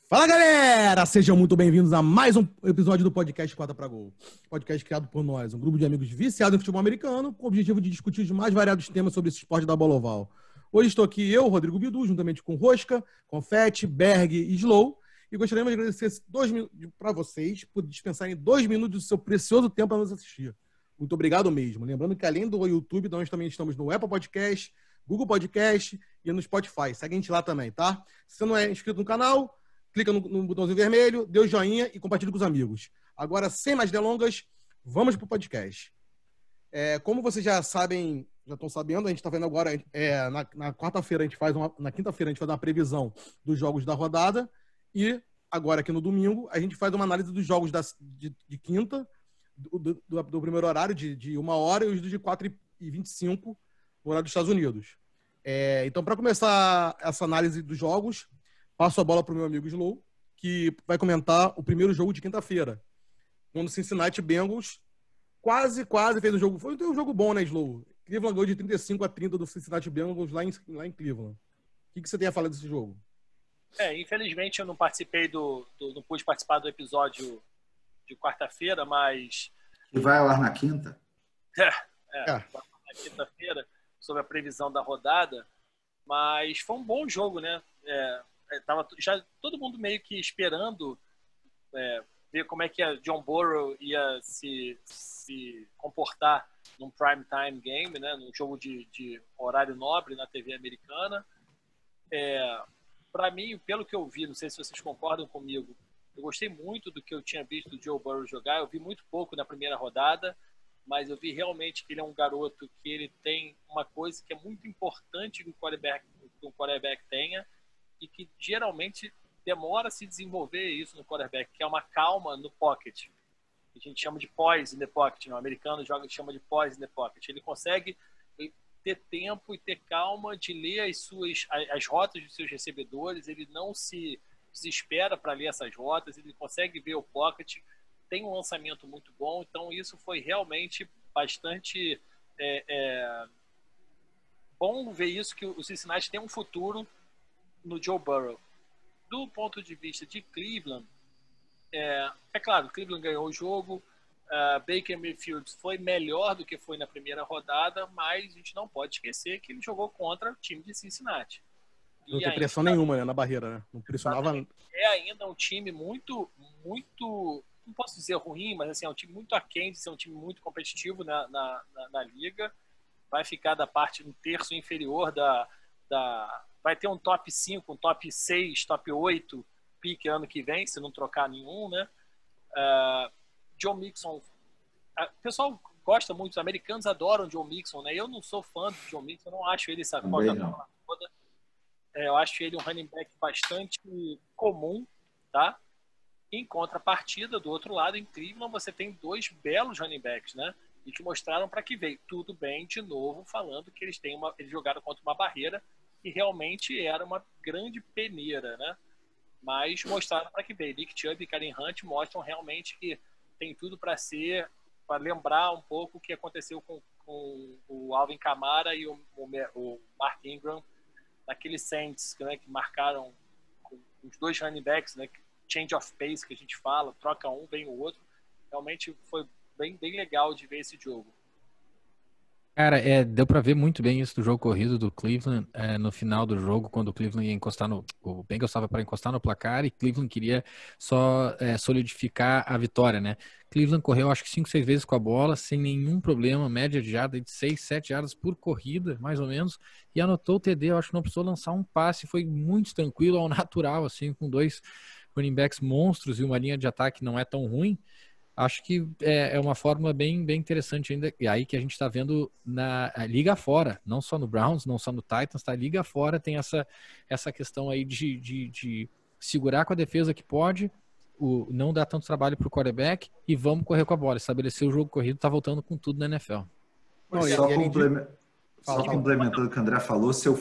Fala, galera! Sejam muito bem-vindos a mais um episódio do podcast Quarta pra Gol. Podcast criado por nós, um grupo de amigos viciados em futebol americano, com o objetivo de discutir os mais variados temas sobre esse esporte da bola oval. Hoje estou aqui eu, Rodrigo Bidu, juntamente com Rosca, Confete, Berg e Slow, e gostaríamos de agradecer 2 minutos para vocês por dispensarem 2 minutos do seu precioso tempo para nos assistir. Muito obrigado mesmo. Lembrando que além do YouTube, nós também estamos no Apple Podcast, Google Podcast e no Spotify. Segue a gente lá também, tá? Se você não é inscrito no canal, clica no botãozinho vermelho, dê o joinha e compartilha com os amigos. Agora, sem mais delongas, vamos pro podcast. Como vocês já sabem, já estão sabendo, a gente está vendo agora, na quarta-feira, na quinta-feira, a gente faz uma previsão dos jogos da rodada e agora aqui no domingo, a gente faz uma análise dos jogos de quinta, do primeiro horário, de 1 hora, e os de 4h25, no horário dos Estados Unidos. Então, para começar essa análise dos jogos, passo a bola para o meu amigo Slow, que vai comentar o primeiro jogo de quinta-feira, quando o Cincinnati Bengals quase fez um jogo. Foi um jogo bom, né, Slow? Cleveland ganhou de 35-30 do Cincinnati Bengals lá em Cleveland. O que você tem a falar desse jogo? Infelizmente eu não participei não pude participar do episódio de quarta-feira, mas... E vai ao ar na quinta? Na quinta-feira, sobre a previsão da rodada, mas foi um bom jogo, né? Tava já todo mundo meio que esperando ver como é que a John Burrow ia se comportar num prime time game, né? Num jogo de horário nobre na TV americana. Para mim, pelo que eu vi, não sei se vocês concordam comigo, eu gostei muito do que eu tinha visto do Joe Burrow jogar. Eu vi muito pouco na primeira rodada, mas eu vi realmente que ele é um garoto que ele tem uma coisa que é muito importante que um quarterback tenha, e que geralmente demora a se desenvolver isso no quarterback, que é uma calma no pocket. A gente chama de poise in the pocket, né? O americano chama de poise in the pocket. Ele consegue ter tempo e ter calma de ler as rotas dos seus recebedores, ele não se desespera para ler essas rotas, ele consegue ver o pocket, tem um lançamento muito bom, então isso foi realmente bastante bom ver isso, que o Cincinnati tem um futuro no Joe Burrow. Do ponto de vista de Cleveland, claro, Cleveland ganhou o jogo, Baker Mayfield foi melhor do que foi na primeira rodada, mas a gente não pode esquecer que ele jogou contra o time de Cincinnati. Não tem pressão nenhuma, né, na barreira, né? Não pressionava. É ainda um time muito, não posso dizer ruim, mas assim, é um time muito aquém de ser um time muito competitivo na liga. Vai ficar da parte, no terço inferior vai ter um top 5, um top 6, top 8 pique ano que vem, se não trocar nenhum, né? Joe Mixon, o pessoal gosta muito, os americanos adoram Joe Mixon, né? Eu não sou fã do Joe Mixon, eu não acho ele essa coisa toda. Eu acho ele um running back bastante comum, tá? Em contrapartida, do outro lado, em Cleveland, você tem 2 belos running backs, né? E que mostraram para que veio. Tudo bem, de novo, falando que eles jogaram contra uma barreira que realmente era uma grande peneira, né? Mas mostraram para que veio. Nick Chubb e Karen Hunt mostram realmente que tem tudo para lembrar um pouco o que aconteceu com o Alvin Kamara e o Mark Ingram naqueles Saints, né, que marcaram com os 2 running backs, né, change of pace que a gente fala, troca um, vem o outro. Realmente foi bem legal de ver esse jogo. Cara, deu pra ver muito bem isso do jogo corrido do Cleveland no final do jogo, quando o Cleveland ia encostar o Bengals estava para encostar no placar e Cleveland queria só solidificar a vitória, né? Cleveland correu acho que 5, 6 vezes com a bola, sem nenhum problema, média de jarda de 6, 7 jardas por corrida, mais ou menos, e anotou o TD. Eu acho que não precisou lançar um passe, foi muito tranquilo, ao natural, assim, com 2 running backs monstros e uma linha de ataque não é tão ruim. Acho que é uma fórmula bem interessante ainda, e aí que a gente está vendo na liga fora, não só no Browns, não só no Titans, tá? Liga fora tem essa questão aí de segurar com a defesa que pode, não dar tanto trabalho para o quarterback e vamos correr com a bola, estabelecer o jogo corrido, tá voltando com tudo na NFL. Só complementando o que o André falou, se eu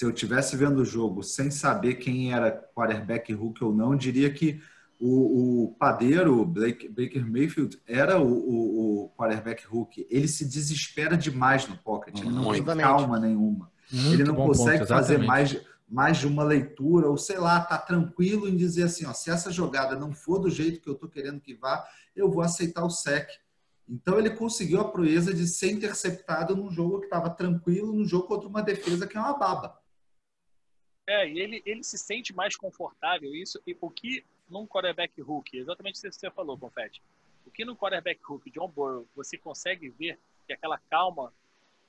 estivesse vendo o jogo sem saber quem era quarterback rookie ou não, diria que o padeiro, Baker Mayfield, era o quarterback rookie. Ele se desespera demais no pocket. Ele não tem calma nenhuma. Ele não consegue fazer mais de uma leitura, ou sei lá, tá tranquilo em dizer assim, ó, se essa jogada não for do jeito que eu tô querendo que vá, eu vou aceitar o sec. Então ele conseguiu a proeza de ser interceptado num jogo que estava tranquilo, num jogo contra uma defesa que é uma baba. E ele se sente mais confortável, isso, e o que num quarterback rookie, exatamente isso que você falou, Confetti, o que no quarterback rookie, John Burrow, você consegue ver que aquela calma,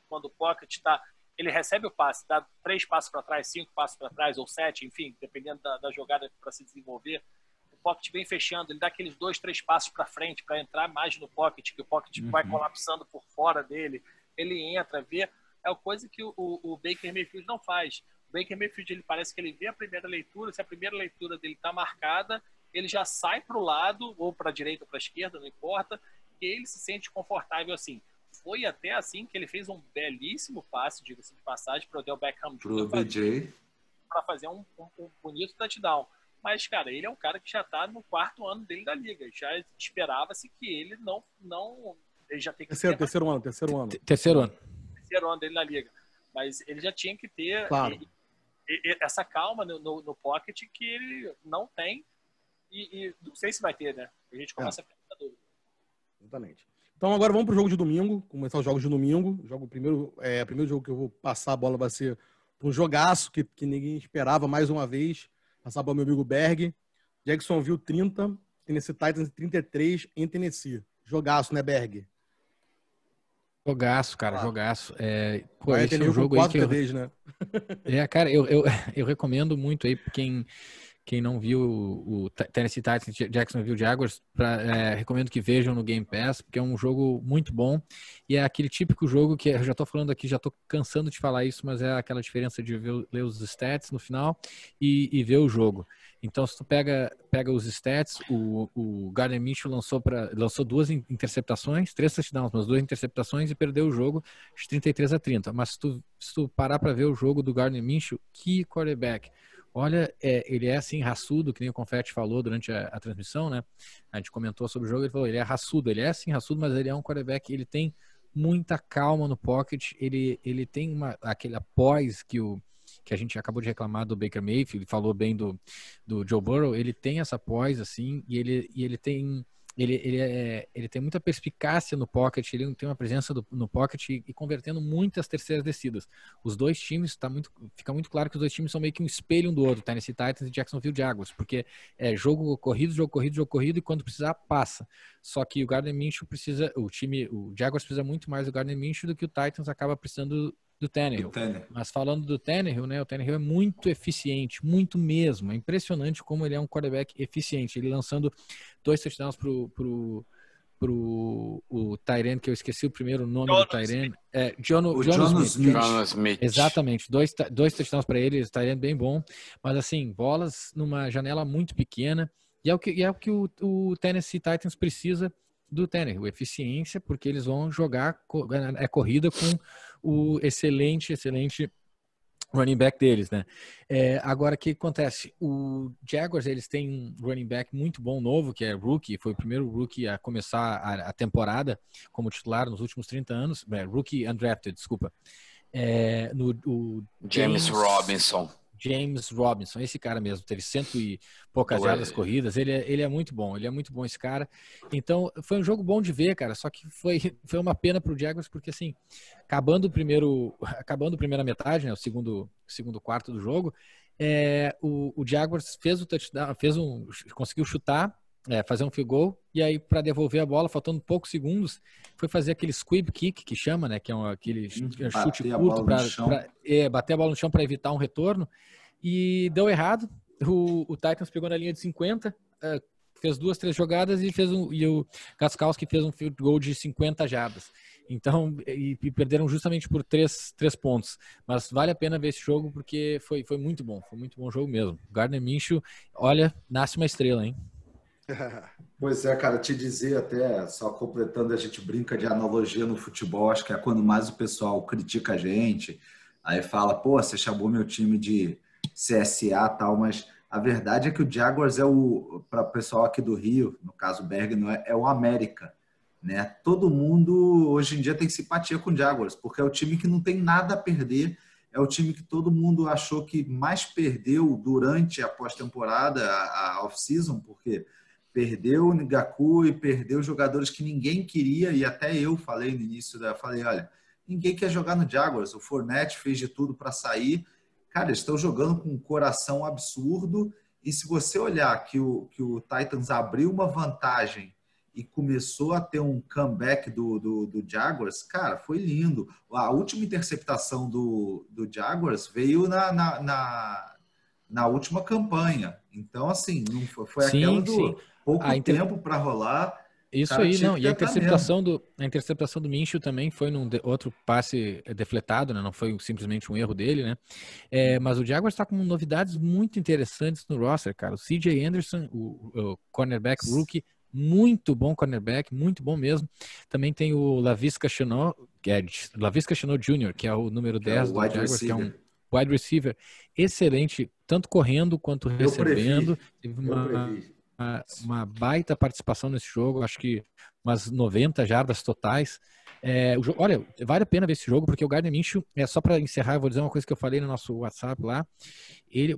quando o pocket está, ele recebe o passe, dá 3 passos para trás, 5 passos para trás, ou 7, enfim, dependendo da jogada para se desenvolver, o pocket vem fechando, ele dá aqueles 2, 3 passos para frente para entrar mais no pocket, que o pocket vai colapsando por fora dele, ele entra, vê, é uma coisa que o Baker Mayfield não faz. O Baker Mayfield, ele parece que ele vê a primeira leitura, se a primeira leitura dele está marcada, ele já sai para o lado, ou para a direita ou para a esquerda, não importa, e ele se sente confortável assim. Foi até assim que ele fez um belíssimo passe, diga-se de passagem, para o Odell Beckham Jr. para fazer um bonito touchdown. Mas, cara, ele é um cara que já está no 4º ano dele da liga. Já esperava-se que ele não ele já tem que terceiro ano. Terceiro ano dele na liga. Mas ele já tinha que ter essa calma no pocket que ele não tem e não sei se vai ter, né? A gente começa a pensar dúvida. Exatamente. Então agora vamos para o jogo de domingo, começar os jogos de domingo. O primeiro jogo que eu vou passar a bola vai ser um jogaço que ninguém esperava mais uma vez. Passar para o meu amigo Berg. Jacksonville 30, Tennessee Titans 33 em Tennessee. Jogaço, né, Berg? Jogaço, cara, jogaço. Esse é um jogo aí que TVs, né? Cara, eu recomendo muito aí quem não viu o Tennessee Titans e Jacksonville Jaguars, recomendo que vejam no Game Pass, porque é um jogo muito bom e é aquele típico jogo que eu já tô falando aqui, já tô cansando de falar isso, mas é aquela diferença de ler os stats no final e ver o jogo. Então, se tu pega os stats, o Gardner Minshew lançou 2 interceptações, 3 touchdowns, mas 2 interceptações e perdeu o jogo de 33-30. Mas se tu parar para ver o jogo do Gardner Minshew, que quarterback! Olha, ele é assim raçudo, que nem o Confetti falou durante a transmissão, né? A gente comentou sobre o jogo, ele falou, ele é raçudo, ele é assim raçudo, mas ele é um quarterback, ele tem muita calma no pocket, ele tem aquele poise que a gente acabou de reclamar do Baker Mayfield, ele falou bem do Joe Burrow, ele tem essa poise assim, e ele tem muita perspicácia no pocket, ele tem uma presença no pocket e convertendo muitas terceiras descidas. Os dois times, fica muito claro que os dois times são meio que um espelho um do outro, Tennessee Titans e Jacksonville Jaguars, porque é jogo corrido, e quando precisar, passa. Só que o Gardner Minshew o Jaguars precisa muito mais do Gardner Minshew do que o Titans acaba precisando do Tannehill. Mas falando do Tannehill, né, o Tannehill é muito eficiente, muito mesmo. É impressionante como ele é um quarterback eficiente. Ele lançando 2 touchdowns pro Tyrann, que eu esqueci o primeiro nome do Tyrann. Jonas Smith. Exatamente. 2 touchdowns para ele, o Tyrann bem bom. Mas assim, bolas numa janela muito pequena. E é o que o Tennessee Titans precisa do Tannehill, eficiência, porque eles vão jogar corrida com o excelente running back deles, né? Agora, o que acontece? O Jaguars, eles têm um running back muito bom novo, que é rookie, foi o primeiro rookie a começar a temporada como titular nos últimos 30 anos, rookie undrafted, desculpa. James Robinson, esse cara mesmo, teve 100 e poucas jardas corridas, ele é muito bom, esse cara. Então, foi um jogo bom de ver, cara, só que foi uma pena pro Jaguars, porque assim, acabando a primeira metade, né, o segundo quarto do jogo, o Jaguars fez o touchdown, conseguiu chutar, fazer um field goal, e aí para devolver a bola, faltando poucos segundos, foi fazer aquele squib kick, que chama, né, que é aquele chute curto para bater a bola no chão para evitar um retorno, e deu errado. O Titans pegou na linha de 50, fez 2, 3 jogadas e o Gostkowski fez um field goal de 50 jardas. Então, e perderam justamente por 3 pontos. Mas vale a pena ver esse jogo porque foi muito bom o jogo mesmo. Gardner Minshew, olha, nasce uma estrela, hein? Pois é, cara, te dizer até, só completando, a gente brinca de analogia no futebol, acho que é quando mais o pessoal critica a gente, aí fala, pô, você chamou meu time de CSA e tal, mas a verdade é que o Jaguars para o pessoal aqui do Rio, no caso o Berg, não é o América, né? Todo mundo hoje em dia tem simpatia com o Jaguars, porque é o time que não tem nada a perder, é o time que todo mundo achou que mais perdeu durante a pós-temporada, a off-season, porque perdeu o Ngakoue e perdeu jogadores que ninguém queria, e até eu falei no início, falei, olha, ninguém quer jogar no Jaguars, o Fournette fez de tudo para sair. Cara, eles estão jogando com um coração absurdo, e se você olhar que o Titans abriu uma vantagem e começou a ter um comeback do Jaguars, cara, foi lindo. A última interceptação do Jaguars veio na última campanha. Então, assim, não foi Sim, aquela do sim. pouco tempo para rolar. Isso cara, aí, não. E a interceptação mesmo. a interceptação do Minshew também foi num outro passe defletado, né? Não foi simplesmente um erro dele, né? Mas o Jaguars está com novidades muito interessantes no roster, cara. O C.J. Anderson, o cornerback rookie, muito bom cornerback, muito bom mesmo. Também tem o Laviska Shenault, Laviska Shenault Jr., que é o número 10 do Jaguars, que é um wide receiver excelente, tanto correndo quanto recebendo. Teve uma baita participação nesse jogo, acho que umas 90 jardas totais. Olha, vale a pena ver esse jogo, porque o Gardner Minshew, só para encerrar, eu vou dizer uma coisa que eu falei no nosso WhatsApp lá.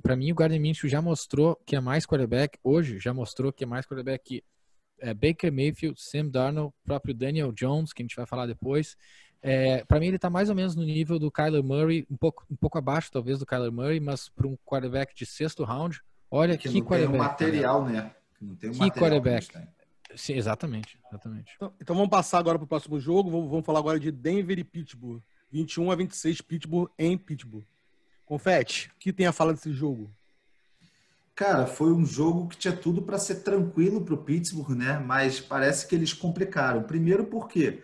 Para mim, o Gardner Minshew já mostrou que é mais quarterback, hoje já mostrou que é mais quarterback que Baker Mayfield, Sam Darnold, próprio Daniel Jones, que a gente vai falar depois. Para mim, ele está mais ou menos no nível do Kyler Murray, um pouco abaixo, talvez, do Kyler Murray, mas para um quarterback de 6º round, olha que não quarterback. Tem um material, né? Não tem um que material quarterback. Sim, exatamente. Então vamos passar agora para o próximo jogo. Vamos falar agora de Denver e Pittsburgh. 21-26, Pittsburgh em Pittsburgh. Confete, o que tem a falar desse jogo? Cara, foi um jogo que tinha tudo para ser tranquilo para o Pittsburgh, né? Mas parece que eles complicaram. Primeiro porque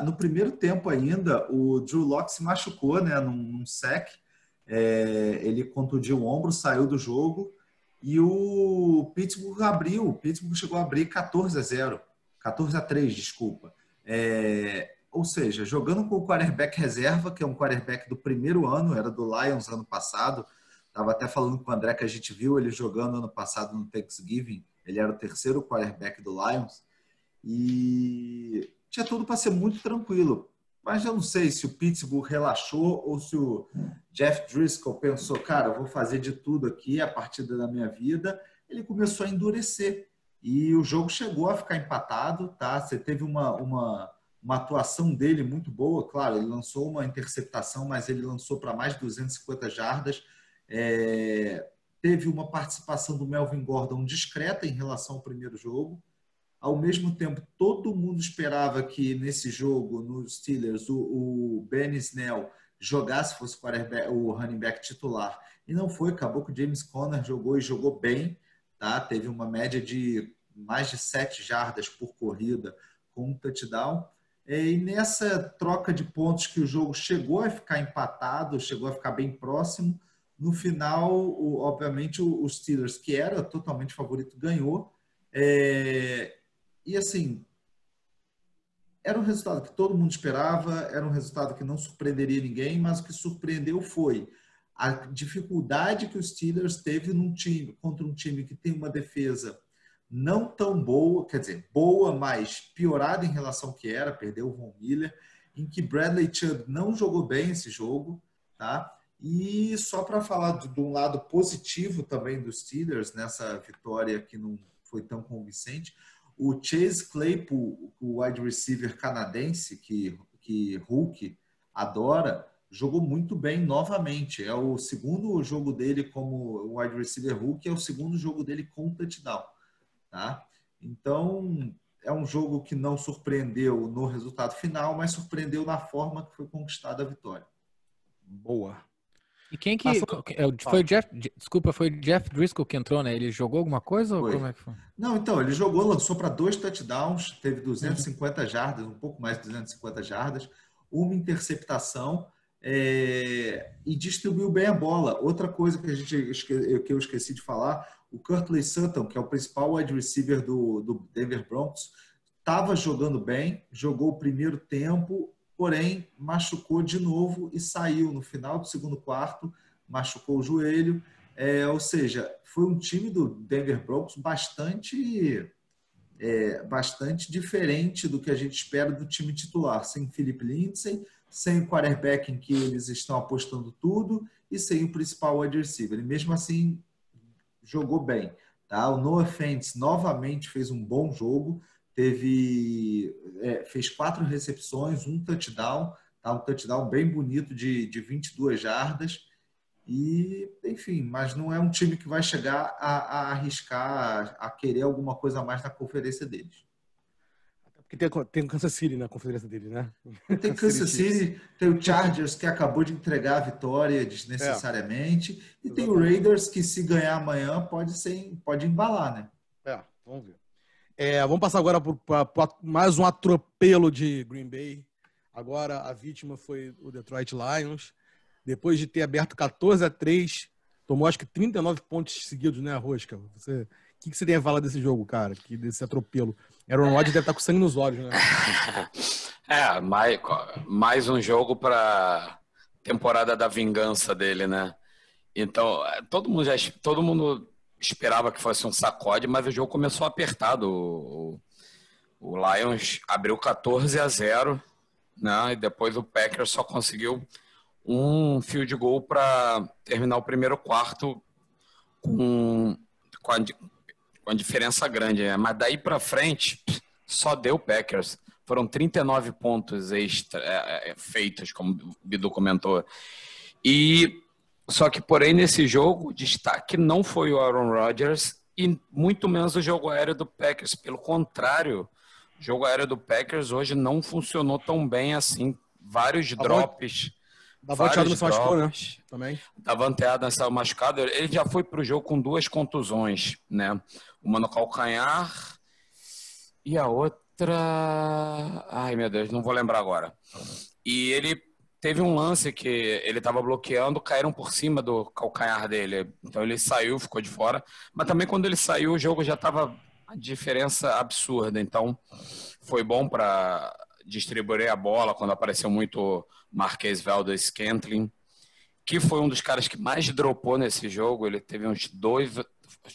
no primeiro tempo ainda, o Drew Lock se machucou, né? Num sec. Ele contundiu o ombro, saiu do jogo. E o Pittsburgh abriu. O Pittsburgh chegou a abrir 14-0. 14-3, desculpa. Ou seja, jogando com o quarterback reserva, que é um quarterback do primeiro ano, era do Lions ano passado. Estava até falando com o André que a gente viu ele jogando ano passado no Thanksgiving. Ele era o terceiro quarterback do Lions. E tinha tudo para ser muito tranquilo. Mas eu não sei se o Pittsburgh relaxou ou se o Jeff Driscoll pensou, cara, eu vou fazer de tudo aqui a partir da minha vida. Ele começou a endurecer. E o jogo chegou a ficar empatado, tá? Você teve uma atuação dele muito boa. Claro, ele lançou uma interceptação, mas ele lançou para mais de 250 jardas. Teve uma participação do Melvin Gordon discreta em relação ao primeiro jogo. Ao mesmo tempo, todo mundo esperava que nesse jogo, nos Steelers, o Benny Snell jogasse, fosse o running back titular. E não foi, acabou que o James Conner jogou e jogou bem. Tá? Teve uma média de mais de 7 jardas por corrida com um touchdown. E nessa troca de pontos que o jogo chegou a ficar empatado, chegou a ficar bem próximo, no final, obviamente, o Steelers, que era totalmente favorito, ganhou. E assim, era um resultado que todo mundo esperava, era um resultado que não surpreenderia ninguém, mas o que surpreendeu foi a dificuldade que o Steelers teve contra um time que tem uma defesa não tão boa, quer dizer, boa, mas piorada em relação ao que era, perdeu o Von Miller, em que Bradley Chubb não jogou bem esse jogo, tá? E só para falar de um lado positivo também dos Steelers, nessa vitória que não foi tão convincente, o Chase Claypool, o wide receiver canadense, que Hulk adora, jogou muito bem novamente. É o segundo jogo dele como wide receiver Hulk, é o segundo jogo dele com touchdown. Tá? Então, é um jogo que não surpreendeu no resultado final, mas surpreendeu na forma que foi conquistada a vitória. Boa. E quem que foi o Jeff? Desculpa, foi o Jeff Driscoll que entrou, né? Ele jogou alguma coisa ou como é que foi? Não, então, ele jogou, lançou para 2 touchdowns, teve 250 jardas, um pouco mais de 250 jardas, uma interceptação e distribuiu bem a bola. Outra coisa que eu esqueci de falar, o Courtland Sutton, que é o principal wide receiver do Denver Broncos, estava jogando bem, jogou o primeiro tempo, porém machucou de novo e saiu no final do segundo quarto, machucou o joelho. Ou seja, foi um time do Denver Broncos bastante diferente do que a gente espera do time titular, sem Philip Lindsay, sem o quarterback em que eles estão apostando tudo e sem o principal wide receiver. Ele mesmo assim jogou bem. Tá? O Noah Fant novamente fez um bom jogo, fez 4 recepções, um touchdown, tá? Um touchdown bem bonito de 22 jardas. E, enfim, mas não é um time que vai chegar a arriscar, a querer alguma coisa a mais na conferência deles. Porque tem o Kansas City na conferência deles, né? Tem Kansas City, tem o Chargers, que acabou de entregar a vitória desnecessariamente, e tem o Raiders, que se ganhar amanhã pode embalar, né? Vamos ver. Vamos passar agora para mais um atropelo de Green Bay. Agora a vítima foi o Detroit Lions. Depois de ter aberto 14-3, tomou acho que 39 pontos seguidos, né, Rosca? O que você tem a falar desse jogo, cara? Desse atropelo? Aaron Rodgers deve estar com sangue nos olhos, né? Mais um jogo para temporada da vingança dele, né? Então, todo mundo esperava que fosse um sacode, mas o jogo começou apertado. O Lions abriu 14-0, né? E depois o Packers só conseguiu um field goal para terminar o primeiro quarto com a diferença grande, né? Mas daí para frente só deu Packers. Foram 39 pontos extra feitos, como o Bidu comentou. Só que, porém, nesse jogo, o destaque não foi o Aaron Rodgers e muito menos o jogo aéreo do Packers. Pelo contrário, o jogo aéreo do Packers hoje não funcionou tão bem assim. Vários drops. Davante Adams se machucou, né? Também. Davante Adams saiu machucado. Ele já foi para o jogo com 2 contusões, né? Uma no calcanhar e a outra... Ai, meu Deus, não vou lembrar agora. E ele teve um lance que ele estava bloqueando, caíram por cima do calcanhar dele. Então ele saiu, ficou de fora. Mas também quando ele saiu, o jogo já estava a diferença absurda. Então foi bom para distribuir a bola quando apareceu muito Marquez Valdes-Scantling, que foi um dos caras que mais dropou nesse jogo. Ele teve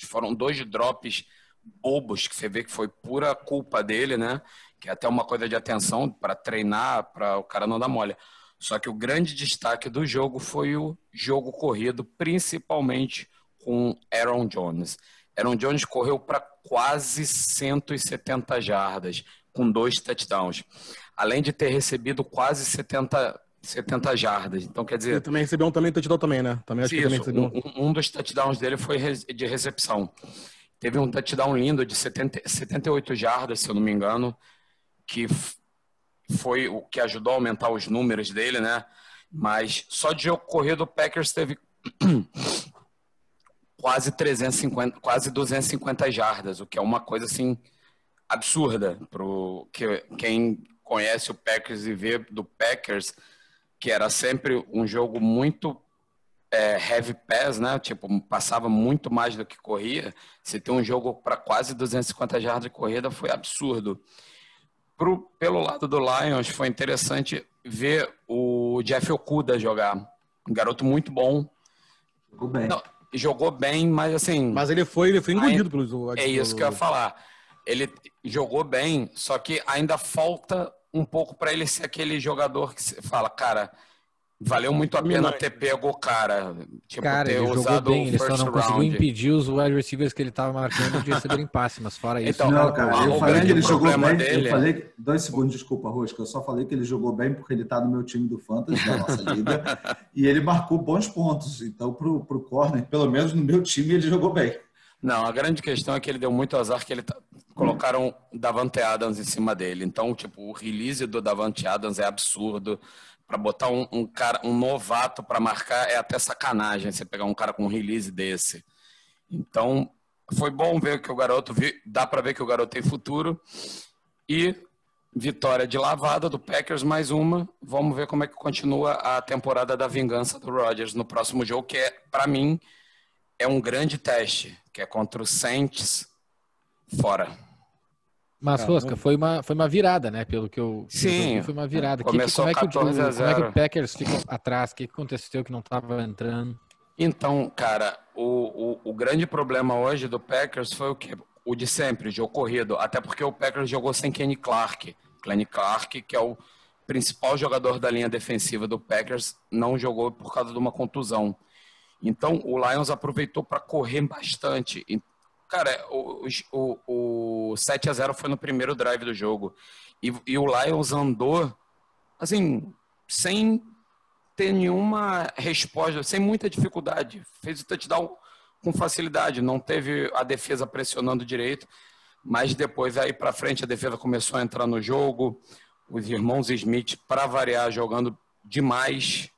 foram 2 drops bobos, que você vê que foi pura culpa dele, né? Que é até uma coisa de atenção para treinar, para o cara não dar mole. Só que o grande destaque do jogo foi o jogo corrido, principalmente com Aaron Jones. Aaron Jones correu para quase 170 jardas, com 2 touchdowns, além de ter recebido quase 70 jardas. Então, quer dizer... Ele também recebeu um touchdown também, né? Também acho que também recebeu um dos touchdowns dele foi de recepção. Teve um touchdown lindo de 78 jardas, se eu não me engano, que foi o que ajudou a aumentar os números dele, né? Mas só de jogo corrido o Packers teve quase 250 jardas, o que é uma coisa assim absurda para quem conhece o Packers e vê do Packers, que era sempre um jogo muito heavy pass, né? Tipo, passava muito mais do que corria. Se tem um jogo para quase 250 jardas de corrida, foi absurdo. Pelo lado do Lions, foi interessante ver o Jeff Okudah jogar. Um garoto muito bom. Jogou bem. Não, jogou bem, mas assim... Mas ele foi engolido pelos... É isso que eu ia falar. Ele jogou bem, só que ainda falta um pouco para ele ser aquele jogador que você fala, cara, valeu muito a pena ter pego o cara. Tipo, cara, ele jogou bem, ele só não conseguiu impedir os wide receivers que ele estava marcando de receberem passe, mas fora isso... Então, não, cara, eu falei que ele jogou bem, eu falei... 2 segundos, desculpa, Rosca, eu só falei que ele jogou bem porque ele tá no meu time do Fantasy, da nossa liga, e ele marcou bons pontos, então pro corner, pelo menos no meu time, ele jogou bem. Não, a grande questão é que ele deu muito azar que colocaram Davante Adams em cima dele. Então, tipo, o release do Davante Adams é absurdo. Para botar um novato para marcar é até sacanagem você pegar um cara com um release desse. Então, foi bom ver que o garoto... Dá para ver que o garoto tem futuro. E vitória de lavada do Packers, mais uma. Vamos ver como é que continua a temporada da vingança do Rodgers no próximo jogo, que para mim, é um grande teste, que é contra o Saints fora. Mas, Rosca, foi uma virada, né? Pelo que eu vi, foi uma virada. Começou como é que 14-0. Como é que o Packers ficou atrás? O que aconteceu que não estava entrando? Então, cara, o grande problema hoje do Packers foi o quê? O de sempre, jogo corrido. Até porque o Packers jogou sem Kenny Clark. Kenny Clark, que é o principal jogador da linha defensiva do Packers não jogou por causa de uma contusão. Então, o Lions aproveitou para correr bastante. Cara, o 7-0 foi no primeiro drive do jogo. E o Lions andou, assim, sem ter nenhuma resposta, sem muita dificuldade. Fez o touchdown com facilidade. Não teve a defesa pressionando direito. Mas depois, aí para frente, a defesa começou a entrar no jogo. Os irmãos Smith, para variar, jogando demais.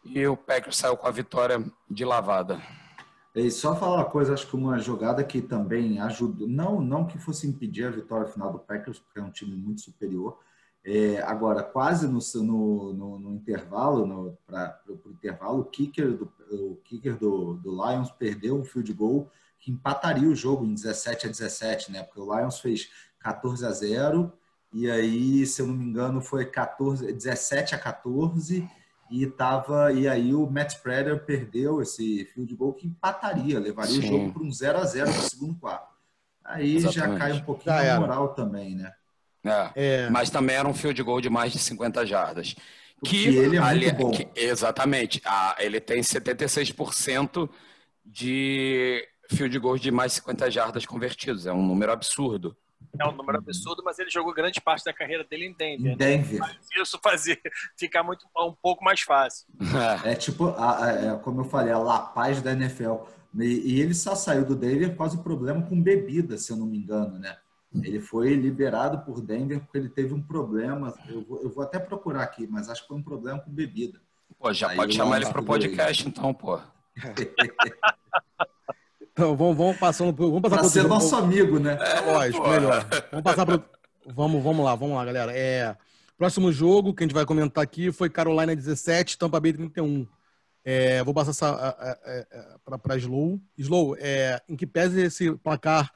E o Packers saiu com a vitória de lavada. E só falar uma coisa, acho que uma jogada que também ajudou, não que fosse impedir a vitória final do Packers, porque é um time muito superior. Agora, quase no intervalo, para o intervalo, o kicker do Lions perdeu um field goal que empataria o jogo em 17-17, né? Porque o Lions fez 14-0 e aí, se eu não me engano, foi 17-14 e aí o Matt Prater perdeu esse field goal que empataria, levaria o jogo para um 0-0 no segundo quarto. Aí Exatamente. já cai um pouquinho a moral também, né? Mas também era um field goal de mais de 50 jardas. Que ele é muito bom. Exatamente. Ele tem 76% de field goals de mais de 50 jardas convertidos. É um número absurdo. É um número absurdo, mas ele jogou grande parte da carreira dele em Denver. Em Denver. Né? Isso fazia ficar um pouco mais fácil. É tipo, como eu falei, a La Paz da NFL. E ele só saiu do Denver por causa do problema com bebida, se eu não me engano, né? Ele foi liberado por Denver porque ele teve um problema. Eu vou até procurar aqui, mas acho que foi um problema com bebida. Pô, já pode chamar ele pro podcast, então, pô. Então, vamos passando vamos passar para ser nosso amigo, né? Lógico, melhor. Vamos passar pro vamos lá, galera. Próximo jogo que a gente vai comentar aqui foi Carolina 17, Tampa Bay 31. Vou passar para Slow. Slow, em que pese esse placar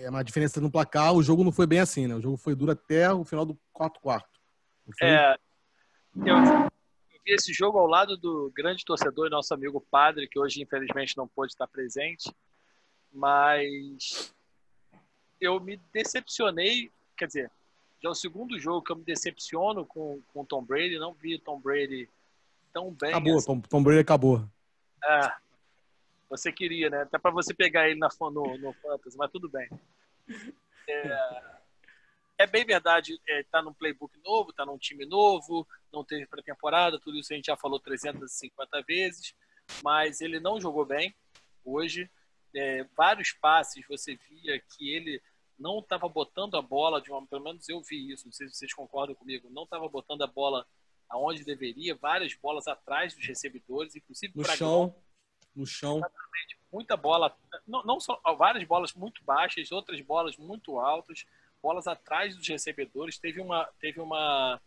uma diferença no placar, o jogo não foi bem assim, né? O jogo foi duro até o final do quarto. Eu vi esse jogo ao lado do grande torcedor e nosso amigo Padre, que hoje infelizmente não pôde estar presente, mas eu me decepcionei, quer dizer, já é o segundo jogo que eu me decepciono com o Tom Brady, não vi o Tom Brady tão bem. Acabou, assim. Tom Brady acabou. Você queria, né? Até para você pegar ele no Fantasy, mas tudo bem. É bem verdade, tá num playbook novo, tá num time novo, não teve pré-temporada, tudo isso a gente já falou 350 vezes, mas ele não jogou bem hoje. Vários passes você via que ele não estava botando a bola, pelo menos eu vi isso, não sei se vocês concordam comigo, não estava botando a bola aonde deveria, várias bolas atrás dos recebedores, inclusive no chão. Exatamente, muita bola, não só várias bolas muito baixas, outras bolas muito altas, bolas atrás dos recebedores. Teve uma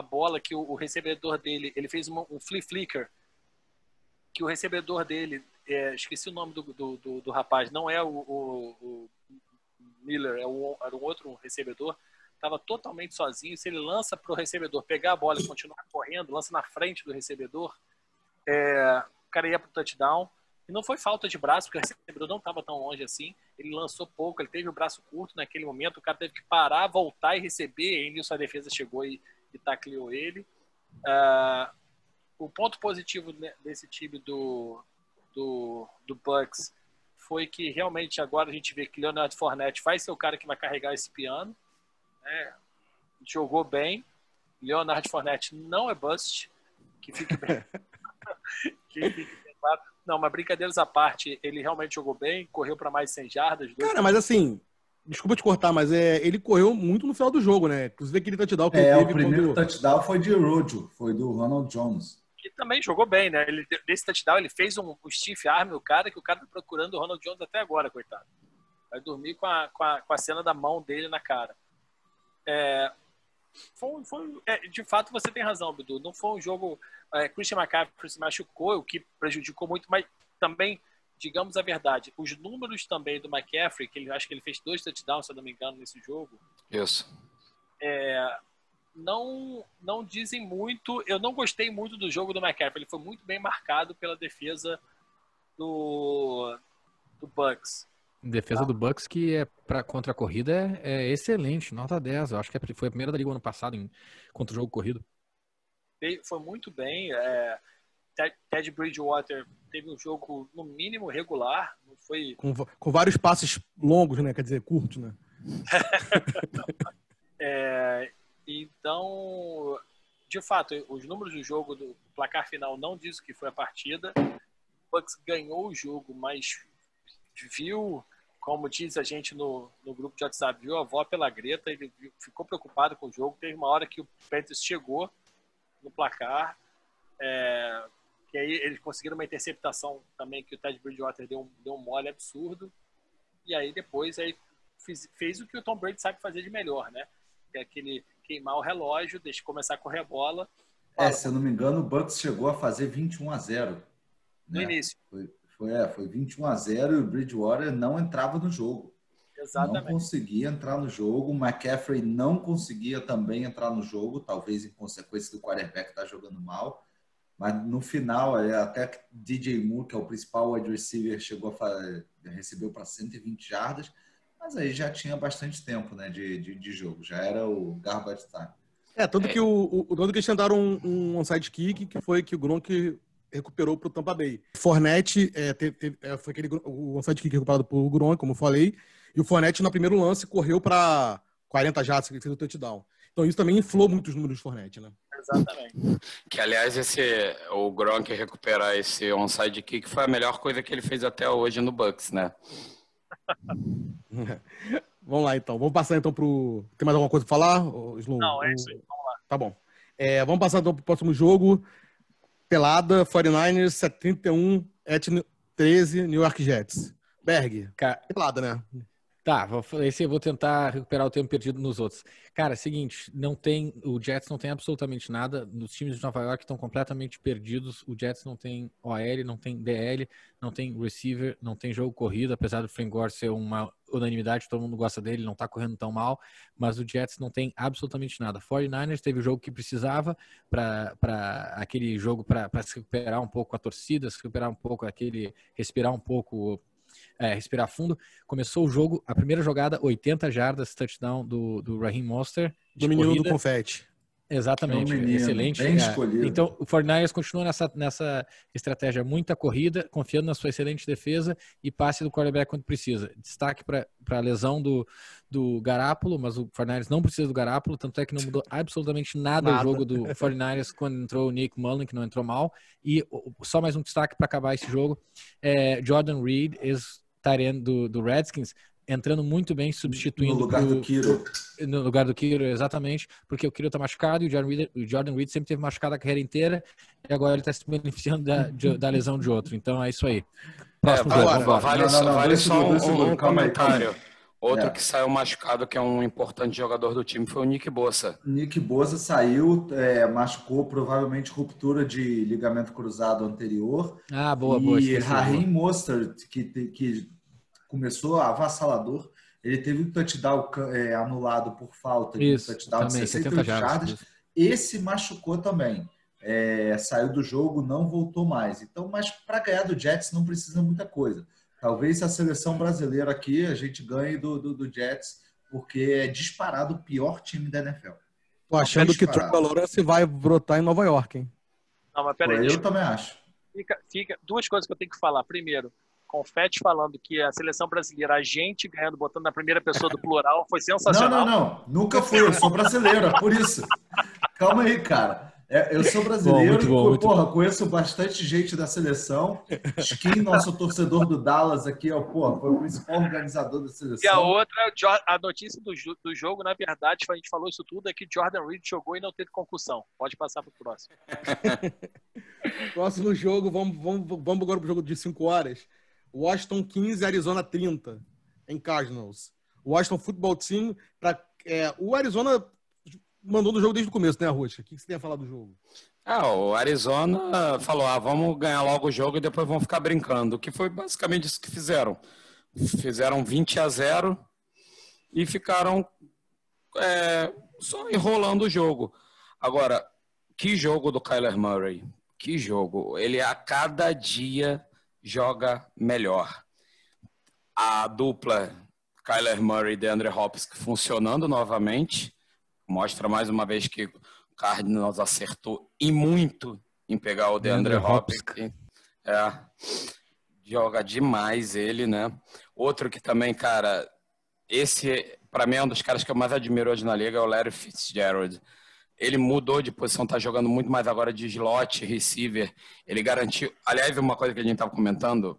bola que o recebedor dele, ele fez um flea flicker, que o recebedor dele, esqueci o nome do rapaz, não é o Miller, era um outro recebedor, estava totalmente sozinho. Se ele lança para o recebedor pegar a bola e continuar correndo, lança na frente do recebedor, o cara ia para o touchdown. E não foi falta de braço, porque o recebedor não estava tão longe assim. Ele lançou pouco, ele teve o braço curto naquele momento. O cara teve que parar, voltar e receber. E nisso a defesa chegou e tacleou ele. O ponto positivo desse time do Bucks foi que realmente agora a gente vê que Leonard Fournette vai ser o cara que vai carregar esse piano. Jogou bem. Leonard Fournette não é bust. Que fique bem. Claro. Não, mas brincadeiras à parte, ele realmente jogou bem, correu para mais de 100 jardas. Cara, mas assim, desculpa te cortar, mas ele correu muito no final do jogo, né? Inclusive aquele touchdown que ele teve. O primeiro touchdown foi de Rojo, foi do Ronald Jones. Que também jogou bem, né? Nesse touchdown ele fez um stiff arm, o cara tá procurando o Ronald Jones até agora, coitado. Vai dormir com a cena da mão dele na cara. De fato, você tem razão, Bidu. Não foi um jogo... Christian McCaffrey se machucou, o que prejudicou muito, mas também, digamos a verdade, os números também do McCaffrey, que acho que ele fez 2 touchdowns, se eu não me engano, nesse jogo. Isso. Não dizem muito. Eu não gostei muito do jogo do McCaffrey. Ele foi muito bem marcado pela defesa do Bucks. Defesa do Bucks que contra a corrida é excelente, nota 10. Eu acho que foi a primeira da liga ano passado contra o jogo corrido. Foi muito bem. Ted Bridgewater teve um jogo, no mínimo, regular. Não foi... com vários passes longos, né? Quer dizer, curtos, né? Então, de fato, os números do jogo, do placar final, não diz o que foi a partida. O Bucks ganhou o jogo, mas viu, como diz a gente no grupo de WhatsApp, viu a avó pela greta, ele ficou preocupado com o jogo. Teve uma hora que o Panthers chegou no placar, que aí eles conseguiram uma interceptação também, que o Ted Bridgewater deu um mole absurdo, e aí depois fez o que o Tom Brady sabe fazer de melhor, né? Que é aquele queimar o relógio, deixa começar a correr a bola. Se eu não me engano, o Bucks chegou a fazer 21-0. No início. Foi 21-0 e o Bridgewater não entrava no jogo. Exatamente. Não conseguia entrar no jogo. O McCaffrey não conseguia também entrar no jogo, talvez em consequência do quarterback estar jogando mal. Mas no final, até que DJ Moore, que é o principal wide receiver, recebeu para 120 jardas, mas aí já tinha bastante tempo, né, de jogo. Já era o garbage time. Tanto que tanto que eles tentaram um onside kick, que foi que o Gronk recuperou para o Tampa Bay. Fournette foi o onside kick recuperado por Gronk, como eu falei, e o Fournette, no primeiro lance, correu para 40 jardas, que fez o touchdown. Então isso também inflou muito os números do Fournette, né? Exatamente. Que, aliás, o Gronk recuperar esse onside kick foi a melhor coisa que ele fez até hoje no Bucks, né? Vamos lá, então. Vamos passar, então, Tem mais alguma coisa para falar, Slow? Não, é isso aí. Vamos lá. Tá bom. Vamos passar, então, para o próximo jogo. Pelada, 49ers, 71, 13, New York Jets. Berg, pelada, né? Tá, esse eu vou tentar recuperar o tempo perdido nos outros. Cara, é o seguinte, o Jets não tem absolutamente nada, os times de Nova York estão completamente perdidos, o Jets não tem OL, não tem DL, não tem receiver, não tem jogo corrido, apesar do Frank Gore ser uma unanimidade, todo mundo gosta dele, não tá correndo tão mal, mas o Jets não tem absolutamente nada. 49ers teve o jogo que precisava para aquele jogo para se recuperar um pouco a torcida, se recuperar um pouco respirar um pouco, respirar fundo. Começou o jogo, a primeira jogada, 80 jardas, touchdown do Raheem Mostert. Do menino do confete. Exatamente, menino, excelente. Bem escolhido. Então, o 49ers continua nessa estratégia, muita corrida, confiando na sua excelente defesa e passe do quarterback quando precisa. Destaque para a lesão do Garoppolo, mas o 49ers não precisa do Garoppolo, tanto é que não mudou absolutamente nada o jogo do 49ers quando entrou o Nick Mullen, que não entrou mal. E só mais um destaque para acabar esse jogo, Jordan Reed, ex-tight end do Redskins, entrando muito bem, substituindo... No lugar do Kiro. No lugar do Kiro, exatamente, porque o Kiro tá machucado e o Jordan Reed sempre teve machucado a carreira inteira e agora ele tá se beneficiando da lesão de outro. Então é isso aí. Próximo jogo, vale só um comentário. Outro que saiu machucado, que é um importante jogador do time, foi o Nick Bosa. Nick Bosa saiu, machucou, provavelmente ruptura de ligamento cruzado anterior. Boa. E Raheem Mostert, que começou avassalador, ele teve um touchdown anulado por falta de um touchdown de 68 jardas. Esse machucou também. Saiu do jogo, não voltou mais. Então, mas para ganhar do Jets não precisa muita coisa. Talvez a seleção brasileira aqui a gente ganhe do Jets, porque é disparado o pior time da NFL. Tô achando que Trevor Lawrence vai brotar em Nova York, hein? Não, mas peraí. Eu também acho. Fica duas coisas que eu tenho que falar. Primeiro, Confete falando que a seleção brasileira, a gente ganhando, botando na primeira pessoa do plural, foi sensacional. Não. Nunca fui. Eu sou brasileiro, é por isso. Calma aí, cara. Eu sou brasileiro e, conheço bastante gente da seleção. Skin, nosso torcedor do Dallas aqui, foi o principal organizador da seleção. E a outra, a notícia do jogo, na verdade, a gente falou isso tudo, é que Jordan Reed jogou e não teve concussão. Pode passar para o próximo. Próximo jogo, vamos agora para o jogo de 5 horas. Washington 15, Arizona 30, em Cardinals. O Washington Football Team, o Arizona mandou no jogo desde o começo, né, Rocha? O que você tem a falar do jogo? O Arizona falou, vamos ganhar logo o jogo e depois vamos ficar brincando, que foi basicamente isso que fizeram. Fizeram 20-0 e ficaram só enrolando o jogo. Agora, que jogo do Kyler Murray? Que jogo! Ele a cada dia joga melhor. a dupla Kyler Murray e DeAndre Hopkins funcionando novamente. Mostra mais uma vez que o Cardinals acertou e muito em pegar o DeAndre Hopkins. Joga demais ele, né? Outro que também, cara, esse para mim é um dos caras que eu mais admiro hoje na liga, é o Larry Fitzgerald. Ele mudou de posição, tá jogando muito mais agora de slot, receiver. Ele garantiu... Aliás, uma coisa que a gente estava comentando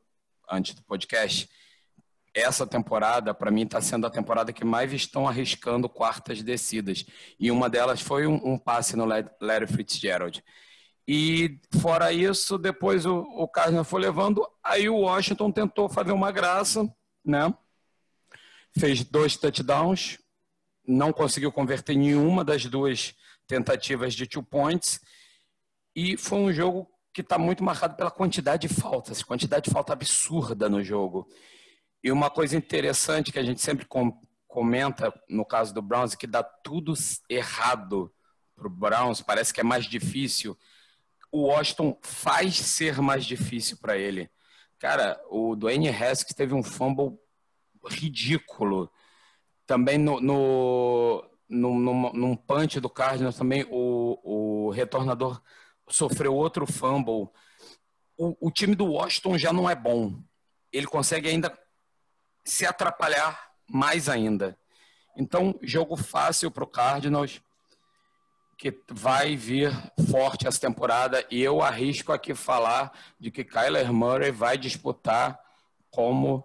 antes do podcast, essa temporada, para mim, está sendo a temporada que mais estão arriscando quartas descidas. E uma delas foi um passe no Larry Fitzgerald. E, fora isso, depois o Cardinals foi levando, aí o Washington tentou fazer uma graça, né? Fez 2 touchdowns, não conseguiu converter nenhuma das 2 tentativas de 2 points, e foi um jogo que está muito marcado pela quantidade de faltas, quantidade de falta absurda no jogo. E uma coisa interessante que a gente sempre comenta no caso do Browns é que dá tudo errado para o Browns, parece que é mais difícil. O Washington faz ser mais difícil para ele. Cara, o Dwayne Haskins teve um fumble ridículo. Também num punch do Cardinals, também o retornador sofreu outro fumble. O time do Washington já não é bom. Ele consegue ainda se atrapalhar mais ainda. Então, jogo fácil para o Cardinals, que vai vir forte essa temporada, e eu arrisco aqui falar de que Kyler Murray vai disputar como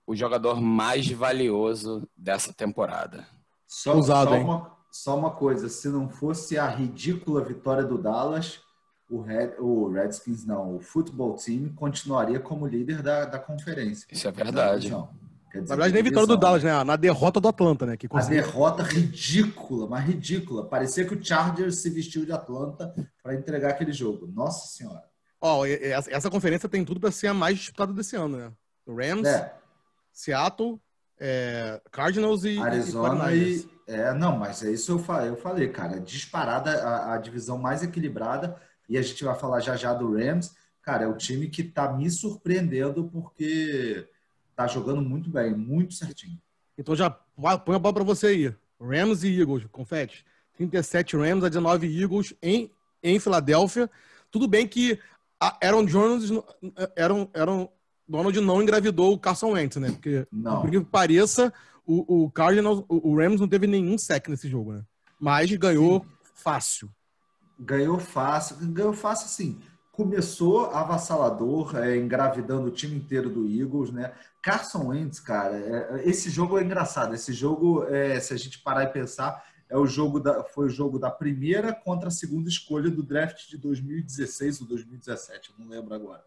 o jogador mais valioso dessa temporada. Só uma coisa, se não fosse a ridícula vitória do Dallas, o Redskins, não, o Football Team continuaria como líder da conferência. Isso é verdade. Na verdade, nem vitória do Dallas, né? Na derrota do Atlanta, né? Que conseguiu... A derrota ridícula, mas ridícula. Parecia que o Chargers se vestiu de Atlanta para entregar aquele jogo. Nossa Senhora. Essa conferência tem tudo para ser a mais disputada desse ano, né? O Rams, Seattle, Cardinals e Arizona não, mas é isso eu falei, cara. Disparada, a divisão mais equilibrada, e a gente vai falar já do Rams. Cara, é o time que tá me surpreendendo porque tá jogando muito bem, muito certinho. Então já põe a bola para você aí. Rams e Eagles, confete. 37 Rams a 19 Eagles em Filadélfia. Tudo bem que Aaron Donald não engravidou o Carson Wentz, né? Porque, por que pareça, o Cardinals, o Rams não teve nenhum sec nesse jogo, né? Mas ganhou fácil. Ganhou fácil, sim. Começou avassalador, engravidando o time inteiro do Eagles, né? Carson Wentz, cara, esse jogo é engraçado. Esse jogo, se a gente parar e pensar, foi o jogo da primeira contra a segunda escolha do draft de 2016 ou 2017, eu não lembro agora.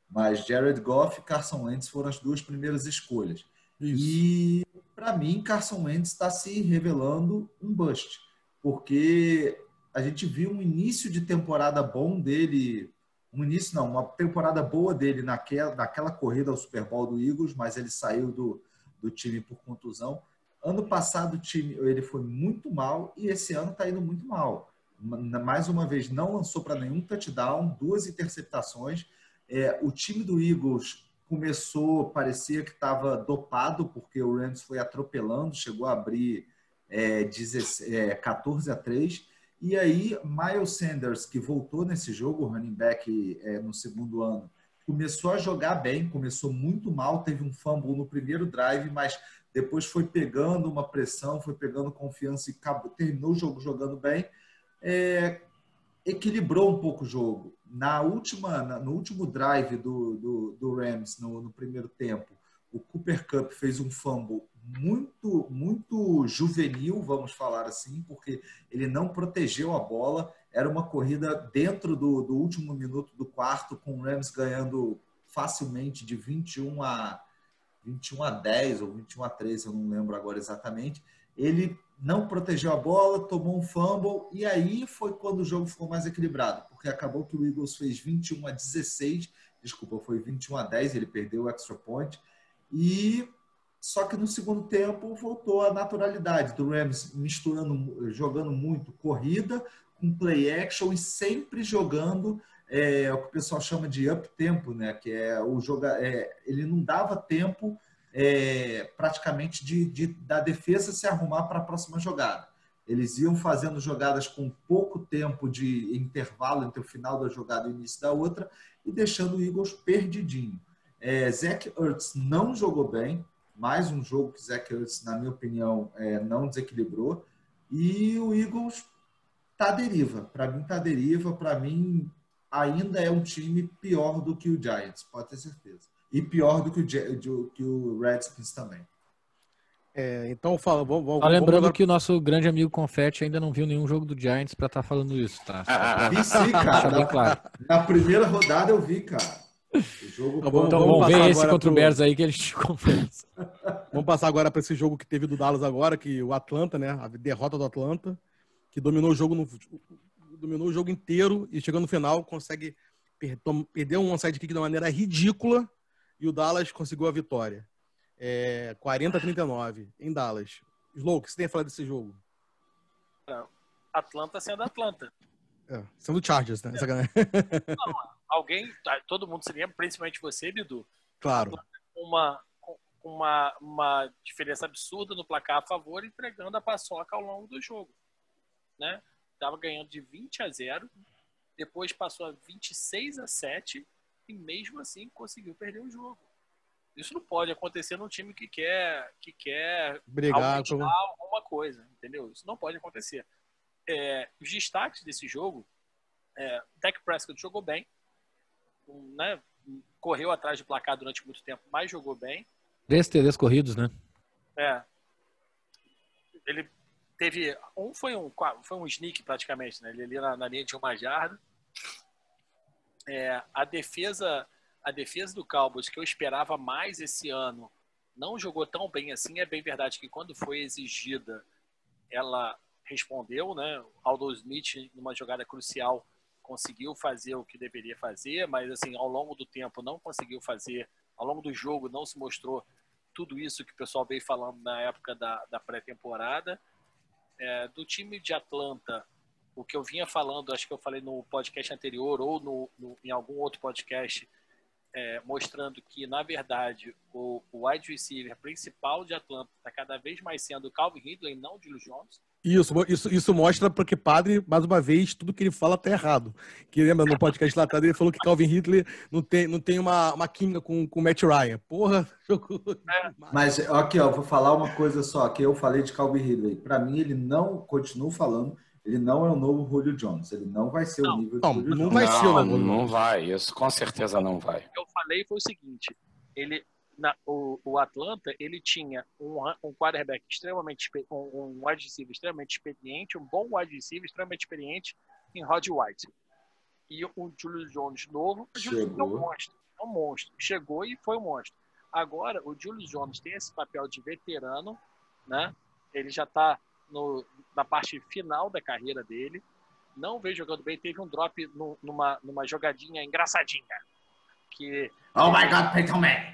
Mas Jared Goff e Carson Wentz foram as 2 primeiras escolhas. Isso. E, para mim, Carson Wentz está se revelando um bust, porque a gente viu um início de temporada bom dele, uma temporada boa dele naquela corrida ao Super Bowl do Eagles, mas ele saiu do time por contusão. Ano passado o time ele foi muito mal e esse ano está indo muito mal. Mais uma vez, não lançou para nenhum touchdown, 2 interceptações. O time do Eagles parecia que estava dopado, porque o Rams foi atropelando, chegou a abrir 14-3. E aí, Miles Sanders, que voltou nesse jogo, o running back no segundo ano, começou a jogar bem, começou muito mal, teve um fumble no primeiro drive, mas depois foi pegando uma pressão, foi pegando confiança e terminou o jogo jogando bem. Equilibrou um pouco o jogo. No último drive do Rams, no primeiro tempo, o Cooper Kupp fez um fumble muito, muito juvenil, vamos falar assim, porque ele não protegeu a bola. Era uma corrida dentro do último minuto do quarto, com o Rams ganhando facilmente de 21-10 ou 21-13, eu não lembro agora exatamente. Ele não protegeu a bola, tomou um fumble, e aí foi quando o jogo ficou mais equilibrado, porque acabou que o Eagles fez 21-16, foi 21-10, ele perdeu o extra point, e só que no segundo tempo voltou a naturalidade do Rams, jogando muito corrida, com play action e sempre jogando o que o pessoal chama de up tempo, né? Que é ele não dava tempo praticamente da defesa se arrumar para a próxima jogada. Eles iam fazendo jogadas com pouco tempo de intervalo entre o final da jogada e o início da outra e deixando o Eagles perdidinho. Zach Ertz não jogou bem, mais um jogo que Zach Ertz, na minha opinião, não desequilibrou, e o Eagles está à deriva. Para mim está à deriva, para mim ainda é um time pior do que o Giants, pode ter certeza. E pior do que o Redskins também. Então fala, Só lembrando que o nosso grande amigo Confetti ainda não viu nenhum jogo do Giants para estar falando isso, tá? Vi sim, cara. Na primeira rodada eu vi, cara. O jogo vamos ver esse contra o Bears aí que a gente conversa. Vamos passar agora para esse jogo que teve do Dallas agora, que o Atlanta, né? A derrota do Atlanta, que dominou o jogo inteiro e chegando no final consegue perder um onside kick de uma maneira ridícula e o Dallas conseguiu a vitória. 40-39 em Dallas. Slow, o que você tem a falar desse jogo? Atlanta sendo Atlanta. Sendo Chargers, né? Não, todo mundo seria, principalmente você, Bidu. Claro. Uma diferença absurda no placar a favor, entregando a paçoca ao longo do jogo. Né? Estava ganhando de 20-0, depois passou a 26-7 e mesmo assim conseguiu perder o jogo. Isso não pode acontecer num time que quer brigar alguma coisa, entendeu? Isso não pode acontecer. Os destaques desse jogo, Dak Prescott jogou bem, né? Correu atrás de placar durante muito tempo, mas jogou bem. 3 TDs corridos, né? Ele teve foi um sneak praticamente, né? Ele ali na linha de 1 jarda. A defesa do Cowboys, que eu esperava mais esse ano, não jogou tão bem assim. É bem verdade que quando foi exigida, ela respondeu, né? Aldon Smith, numa jogada crucial, conseguiu fazer o que deveria fazer, mas assim, ao longo do tempo não conseguiu fazer, ao longo do jogo não se mostrou tudo isso que o pessoal veio falando na época da pré-temporada. Do time de Atlanta, o que eu vinha falando, acho que eu falei no podcast anterior ou em algum outro podcast, mostrando que, na verdade, o wide receiver principal de Atlanta está cada vez mais sendo o Calvin Ridley, não o Julius Jones. Isso mostra porque Padre, mais uma vez, tudo que ele fala tá errado. Que lembra no podcast lá atrás, ele falou que Calvin Ridley não tem uma química com o Matt Ryan. Porra, jogou. Mas aqui, vou falar uma coisa só, que eu falei de Calvin Ridley. Para mim, ele não, continuo falando, ele não é o novo Julio Jones. Ele não vai ser o nível de Julio Jones. Não vai ser o novo. Não vai. Isso com certeza não vai. O que eu falei foi o seguinte, o Atlanta, ele tinha um quarterback extremamente um wide receiver extremamente experiente, um bom wide receiver extremamente experiente em Rod White. E o Julius Jones novo, é um monstro. Chegou e foi um monstro. Agora, o Julius Jones tem esse papel de veterano, né? Ele já está na parte final da carreira dele. Não veio jogando bem. Teve um drop numa jogadinha engraçadinha. Oh my God, Peyton Manning!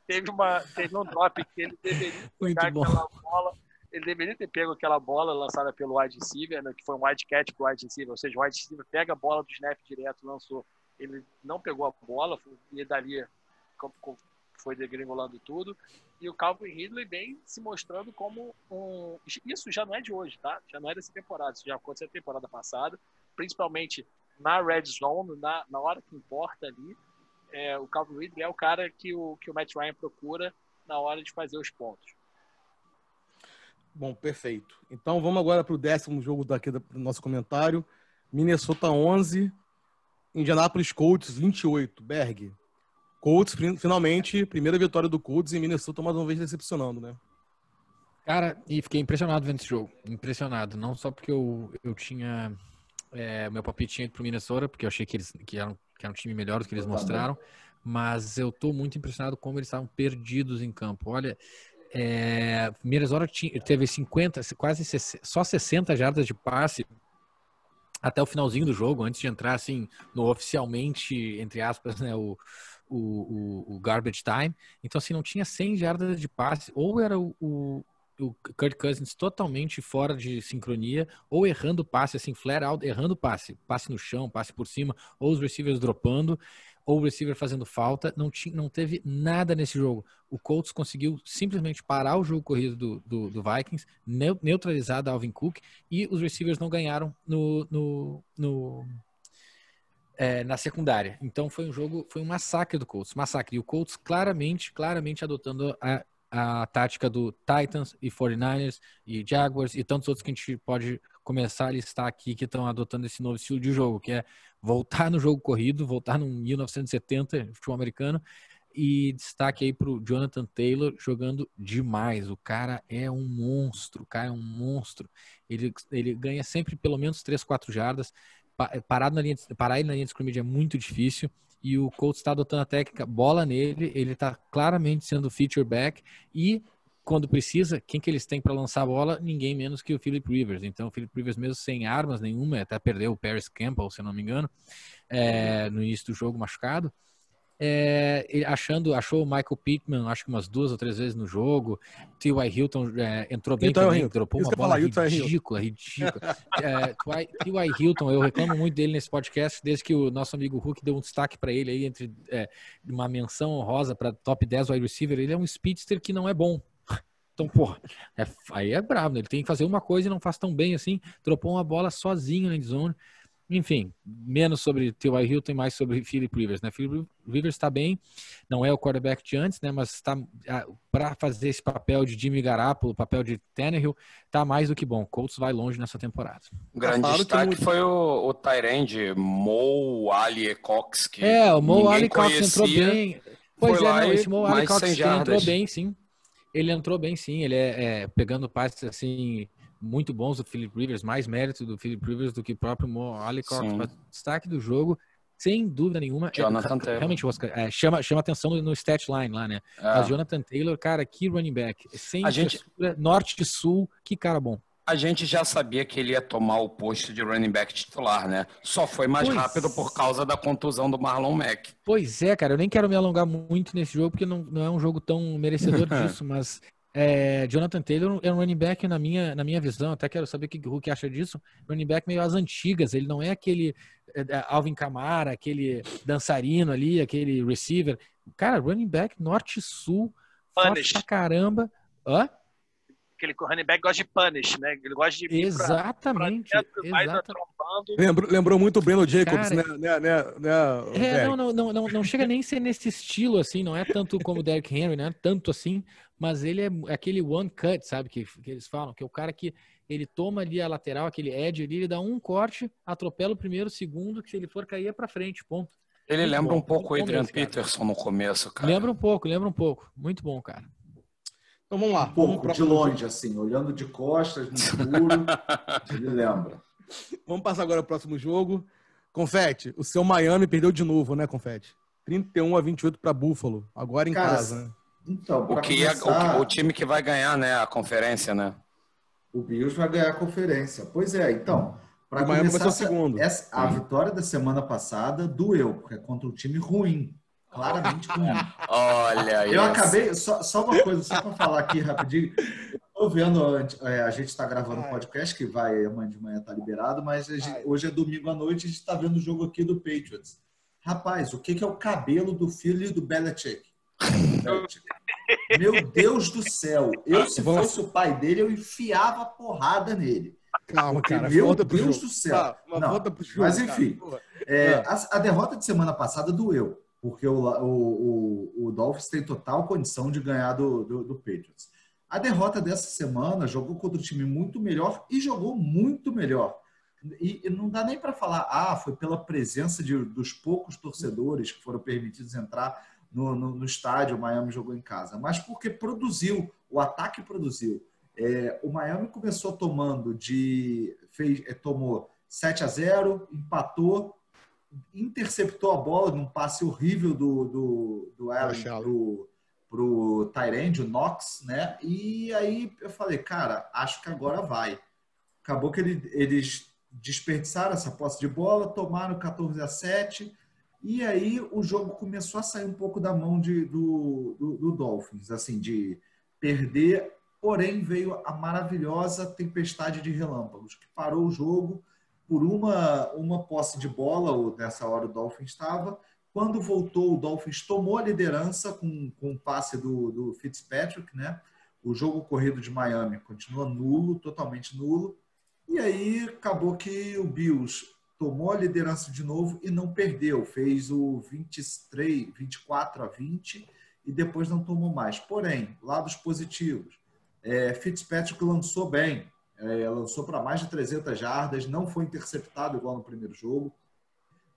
teve um drop que ele deveria pegar aquela bola. Ele deveria ter pego aquela bola lançada pelo wide receiver, né, que foi um wide catch pro wide receiver, ou seja, o wide receiver pega a bola do snap direto, lançou. Ele não pegou a bola, e dali foi degringolando tudo. E o Calvin Ridley vem se mostrando como isso já não é de hoje, tá? Já não é dessa temporada, isso já aconteceu na temporada passada, principalmente na red zone, na hora que importa ali. O Calvin Ridley é o cara que o Matt Ryan procura na hora de fazer os pontos. Bom, perfeito. Então vamos agora para o 10º jogo daqui do nosso comentário. Minnesota 11, Indianapolis Colts 28. Berg. Colts, finalmente, primeira vitória do Colts em Minnesota, mais uma vez decepcionando, né? Cara, e fiquei impressionado vendo esse jogo. Impressionado. Não só porque eu tinha... meu palpite tinha ido pro Minnesota, porque eu achei que era um time melhor do que eles mostraram, mas eu tô muito impressionado como eles estavam perdidos em campo. Olha, Minnesota teve 50, quase 60 jardas de passe até o finalzinho do jogo, antes de entrar assim no oficialmente, entre aspas, né, o garbage time. Então assim, não tinha 100 jardas de passe, ou era o Kirk Cousins totalmente fora de sincronia, ou errando passe, assim, flare out, errando passe no chão, passe por cima, ou os receivers dropando, ou receiver fazendo falta. Não teve nada nesse jogo. O Colts conseguiu simplesmente parar o jogo corrido do Vikings, neutralizar Dalvin Cook, e os receivers não ganharam na secundária. Então foi um massacre do Colts. Massacre. E o Colts claramente adotando a tática do Titans e 49ers e Jaguars e tantos outros que a gente pode começar a listar aqui que estão adotando esse novo estilo de jogo, que é voltar no jogo corrido, voltar no 1970 futebol americano. E destaque aí pro Jonathan Taylor jogando demais. O cara é um monstro, Ele ganha sempre pelo menos 3, 4 jardas. Parar ele na linha de scrimmage é muito difícil. E o Colts está adotando a técnica bola nele. Ele está claramente sendo feature back. E quando precisa, quem que eles têm para lançar a bola? Ninguém menos que o Philip Rivers. Então o Philip Rivers, mesmo sem armas nenhuma, até perdeu o Paris Campbell, se eu não me engano, no início do jogo machucado. Ele achou o Michael Pittman, acho que umas 2 ou 3 vezes no jogo. T.Y. Hilton entrou bem também, dropou uma bola ridícula. T.Y. Hilton, eu reclamo muito dele nesse podcast, desde que o nosso amigo Hulk deu um destaque para ele aí, entre uma menção honrosa para top 10 wide receiver. Ele é um speedster que não é bom. Então, porra, aí é bravo, né? Ele tem que fazer uma coisa e não faz tão bem assim. Dropou uma bola sozinho na endzone. Enfim, menos sobre T.Y. Hilton e mais sobre Philip Rivers, né? Philip Rivers está bem, não é o quarterback de antes, né? Mas está para fazer esse papel de Jimmy Garoppolo, papel de Tannehill, tá mais do que bom. Colts vai longe nessa temporada. O grande destaque foi o tight end Mo Alie-Cox, que o Mo Alie-Cox entrou bem. Pois esse Mo Alie-Cox entrou bem, sim. Ele entrou bem, sim. Ele pegando passes assim muito bons do Philip Rivers, mais mérito do Philip Rivers do que o próprio Mo Alie-Cox. Destaque do jogo, sem dúvida nenhuma. Jonathan Taylor. Realmente, Oscar, chama atenção no stat line lá, né? Mas Jonathan Taylor, cara, que running back. Sem norte e sul, que cara bom. A gente já sabia que ele ia tomar o posto de running back titular, né? Só foi mais rápido por causa da contusão do Marlon Mack. Pois é, cara. Eu nem quero me alongar muito nesse jogo, porque não é um jogo tão merecedor disso, mas Jonathan Taylor é um running back na minha visão. Até quero saber o que o Hulk acha disso. Running back meio às antigas. Ele não é aquele Alvin Kamara, aquele dançarino ali, aquele receiver. Cara, running back norte-sul, forte pra caramba. Aquele running back gosta de punish, né? Ele gosta de vir exatamente. Lembrou muito o Breno Jacobs, cara, né? Não chega nem a ser nesse estilo, assim, não é tanto como o Derrick Henry, não é tanto assim, mas ele é aquele one cut, sabe, que eles falam, que é o cara que ele toma ali a lateral, aquele edge ali, ele dá um corte, atropela o primeiro, o segundo, que se ele for cair é pra frente, ponto. Ele lembra um pouco o Adrian Peterson no começo, cara. Lembra um pouco. Muito bom, cara. Então vamos lá. Um pouco de longe, assim, olhando de costas, no escuro, ele lembra. Vamos passar agora ao próximo jogo. Confete, o seu Miami perdeu de novo, né, Confete? 31-28 para Buffalo, agora em casa. Né? Então, o time que vai ganhar, né, a conferência, né? O Bills vai ganhar a conferência. Pois é, então, para começar a vitória da semana passada doeu, porque é contra um time ruim. Claramente ruim. Olha isso. Eu acabei, só uma coisa, só para falar aqui rapidinho. Estou vendo, a gente está gravando um podcast que vai amanhã de manhã tá liberado, mas hoje é domingo à noite, a gente está vendo o jogo aqui do Patriots. Rapaz, o que é o cabelo do filho do Belichick? Meu Deus do céu. Se fosse o pai dele, eu enfiava a porrada nele. Calma, cara. Meu Deus do céu. Volta pro jogo, mas enfim, a derrota de semana passada doeu. Porque o Dolphins tem total condição de ganhar do Patriots. A derrota dessa semana jogou contra um time muito melhor e jogou muito melhor. E não dá nem para falar, foi pela presença dos poucos torcedores que foram permitidos entrar no estádio, o Miami jogou em casa, mas porque produziu, o ataque produziu. O Miami começou tomou 7-0, empatou, interceptou a bola num passe horrível do Allen pro tight end, o Knox, né? E aí eu falei, cara, acho que agora vai. Acabou que eles desperdiçaram essa posse de bola, tomaram 14-7, e aí o jogo começou a sair um pouco da mão do Dolphins, assim, de perder, porém veio a maravilhosa tempestade de relâmpagos, que parou o jogo por uma posse de bola, nessa hora o Dolphins estava, Quando voltou, o Dolphins tomou a liderança com o passe do Fitzpatrick, né? O jogo corrido de Miami continua nulo, totalmente nulo. E aí acabou que o Bills tomou a liderança de novo e não perdeu. Fez o 24-20 e depois não tomou mais. Porém, lados positivos. Fitzpatrick lançou bem. Lançou para mais de 300 jardas, não foi interceptado igual no primeiro jogo.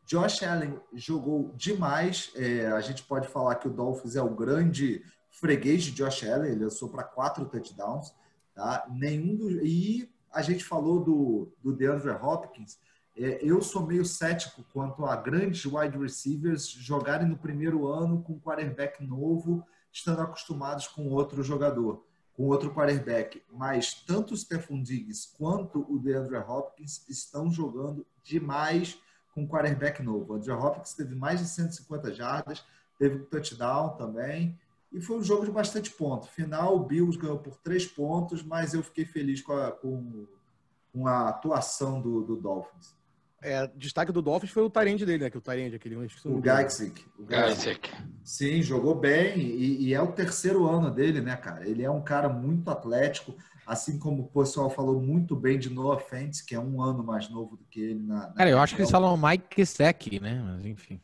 Josh Allen jogou demais. A gente pode falar que o Dolphins é o grande freguês de Josh Allen. Ele lançou para 4 touchdowns. Tá? E a gente falou do DeAndre Hopkins. Eu sou meio cético quanto a grandes wide receivers jogarem no primeiro ano com um quarterback novo, estando acostumados com outro jogador, com outro quarterback. Mas tanto o Stephon Diggs quanto o DeAndre Hopkins estão jogando demais com um quarterback novo. O DeAndre Hopkins teve mais de 150 jardas, teve um touchdown também, e foi um jogo de bastante ponto. Final, o Bills ganhou por 3 pontos, mas eu fiquei feliz com a atuação do Dolphins. Destaque do Dolphins foi o Tyrande dele, né? Que o Tyrande, aquele... O Geisick. Sim, jogou bem e é o 3º ano dele, né, cara? Ele é um cara muito atlético, assim como o pessoal falou muito bem de Noah Fent, que é um ano mais novo do que ele. Cara, eu acho que eles falam Mike Gesicki, né? Mas enfim.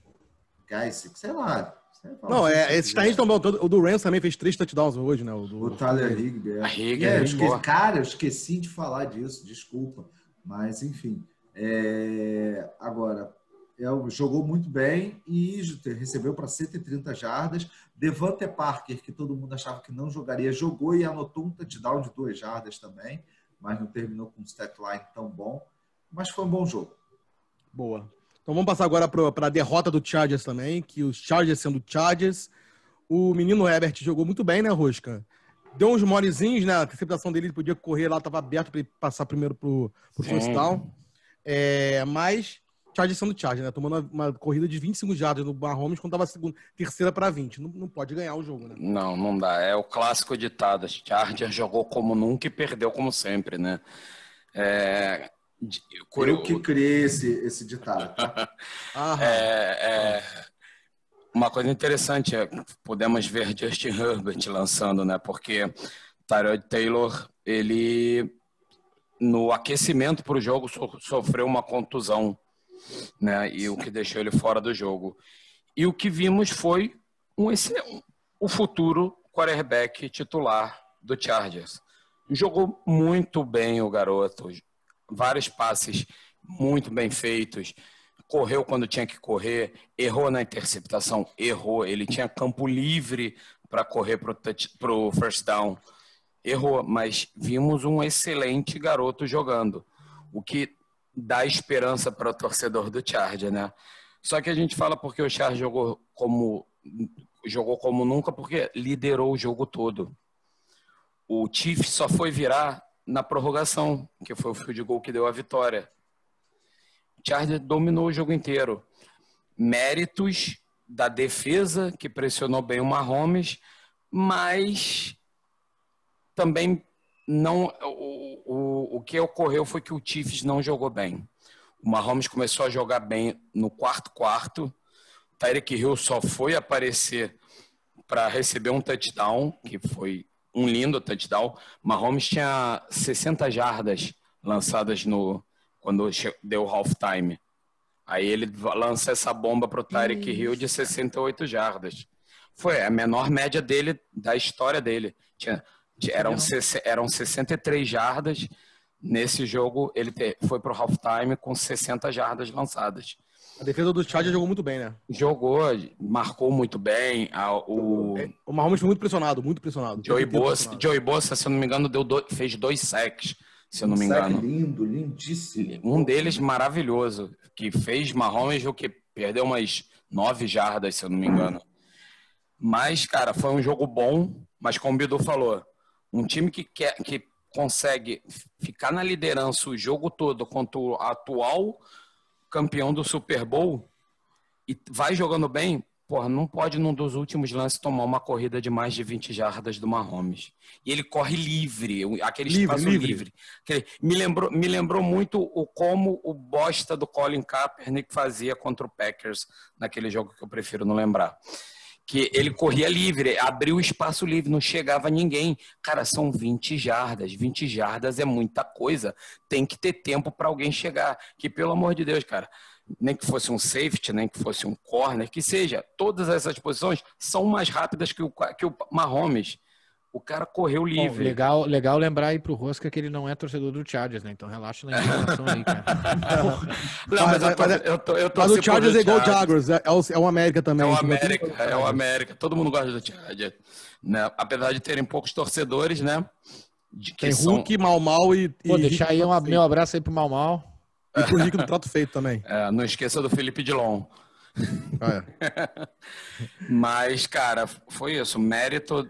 Geisick, sei lá. Não, esses Tyrande estão bom. O do Rams também fez 3 touchdowns hoje, né? O Tyler Higbee. Cara, eu esqueci de falar disso, desculpa. Mas, enfim... Agora, jogou muito bem e recebeu para 130 jardas. Devante Parker, que todo mundo achava que não jogaria, jogou e anotou um touchdown de 2 jardas também, mas não terminou com um stat line tão bom. Mas foi um bom jogo. Boa. Então vamos passar agora para a derrota do Chargers também, que os Chargers sendo Chargers. O menino Herbert jogou muito bem, né, Rosca? Deu uns molezinhos, né? A interceptação dele, ele podia correr lá, estava aberto para ele passar primeiro pro first down. Mas Chargers sendo Chargers, né? Tomando uma corrida de 25 jardas no Mahomes quando estava terceira para 20. Não pode ganhar o jogo, né? Não dá. É o clássico ditado. Chargers jogou como nunca e perdeu como sempre, né? Eu que criei esse ditado. Tá? Uma coisa interessante podemos ver Justin Herbert lançando, né? Porque Tyrod Taylor, ele... no aquecimento para o jogo, sofreu uma contusão, né? E o que deixou ele fora do jogo. E o que vimos foi o futuro quarterback titular do Chargers. Jogou muito bem o garoto, vários passes muito bem feitos, correu quando tinha que correr, errou na interceptação, errou. Ele tinha campo livre para correr para o first down. Errou, mas vimos um excelente garoto jogando, o que dá esperança para o torcedor do Chargers, né? Só que a gente fala porque o Chargers jogou como nunca, porque liderou o jogo todo. O Chiefs só foi virar na prorrogação, que foi o field goal que deu a vitória. O Chargers dominou o jogo inteiro. Méritos da defesa, que pressionou bem o Mahomes, mas... também não, o que ocorreu foi que o Chiefs não jogou bem. O Mahomes começou a jogar bem no quarto. O Tyreek Hill só foi aparecer para receber um touchdown, que foi um lindo touchdown. O Mahomes tinha 60 jardas lançadas quando deu o halftime. Aí ele lança essa bomba para o Tyreek Hill de 68 jardas. Foi a menor média dele, da história dele. Eram 63 jardas. Nesse jogo, ele foi para o halftime com 60 jardas lançadas. A defesa do Chargers jogou muito bem, né? Jogou, marcou muito bem. O Mahomes foi muito pressionado, muito pressionado. Joey Bosa, se eu não me engano, fez 2 sacks, se eu não me engano. Lindo, lindíssimo. Um deles maravilhoso, que fez Mahomes, o que perdeu umas 9 jardas, se eu não me engano. Mas, cara, foi um jogo bom, mas como o Bidu falou, um time que consegue ficar na liderança o jogo todo contra o atual campeão do Super Bowl e vai jogando bem, porra, não pode num dos últimos lances tomar uma corrida de mais de 20 jardas do Mahomes. E ele corre livre, aquele espaço livre. Me lembrou muito como o bosta do Colin Kaepernick fazia contra o Packers, naquele jogo que eu prefiro não lembrar. Que ele corria livre, abriu o espaço livre, não chegava ninguém. Cara, são 20 jardas. 20 jardas é muita coisa. Tem que ter tempo para alguém chegar. Que, pelo amor de Deus, cara, nem que fosse um safety, nem que fosse um corner, que seja, todas essas posições são mais rápidas que o Mahomes. O cara correu livre. Bom, legal lembrar aí pro Rosca que ele não é torcedor do Chargers, né? Então relaxa na informação aí, cara. Não, mas o Chargers é igual o Jaguars, é o América também. É o América. Todo mundo gosta do Chargers. Né? Apesar de terem poucos torcedores, né? Tem Hulk, Mal e... Pô, deixar aí meu abraço aí pro Mal. E pro Rico do Trato Feito também. Não esqueça do Felipe Dilon. Mas, cara, foi isso. Mérito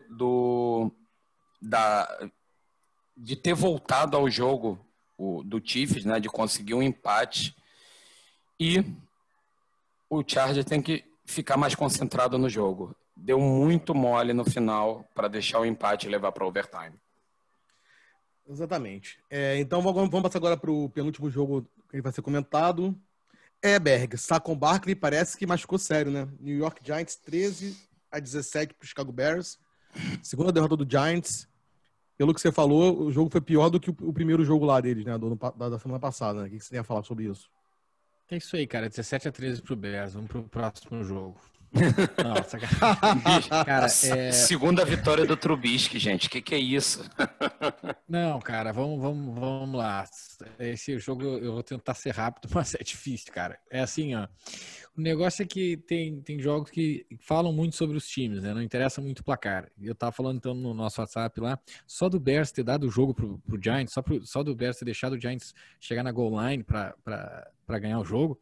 de ter voltado ao jogo do Chiefs, né? De conseguir um empate. E o Chargers tem que ficar mais concentrado no jogo. Deu muito mole no final para deixar o empate e levar para overtime. Exatamente. Então vamos passar agora para o penúltimo jogo que vai ser comentado. Berg, Saquon Barkley parece que machucou sério, né? New York Giants 13-17 para o Chicago Bears. Segunda derrota do Giants. Pelo que você falou, o jogo foi pior do que o primeiro jogo lá deles, né? Da semana passada, né? O que você tem a falar sobre isso? É isso aí, cara. 17-13 pro Bears. Vamos pro próximo jogo. Nossa, cara, segunda vitória do Trubisky, gente. Que é isso? Não, cara, vamos lá. Esse jogo eu vou tentar ser rápido, mas é difícil, cara. É assim, ó. O negócio é que tem jogos que falam muito sobre os times, né? Não interessa muito o placar. Eu tava falando então no nosso WhatsApp lá, só do Bears ter dado o jogo pro Giants, só do Bears ter deixado o Giants chegar na goal line pra ganhar o jogo,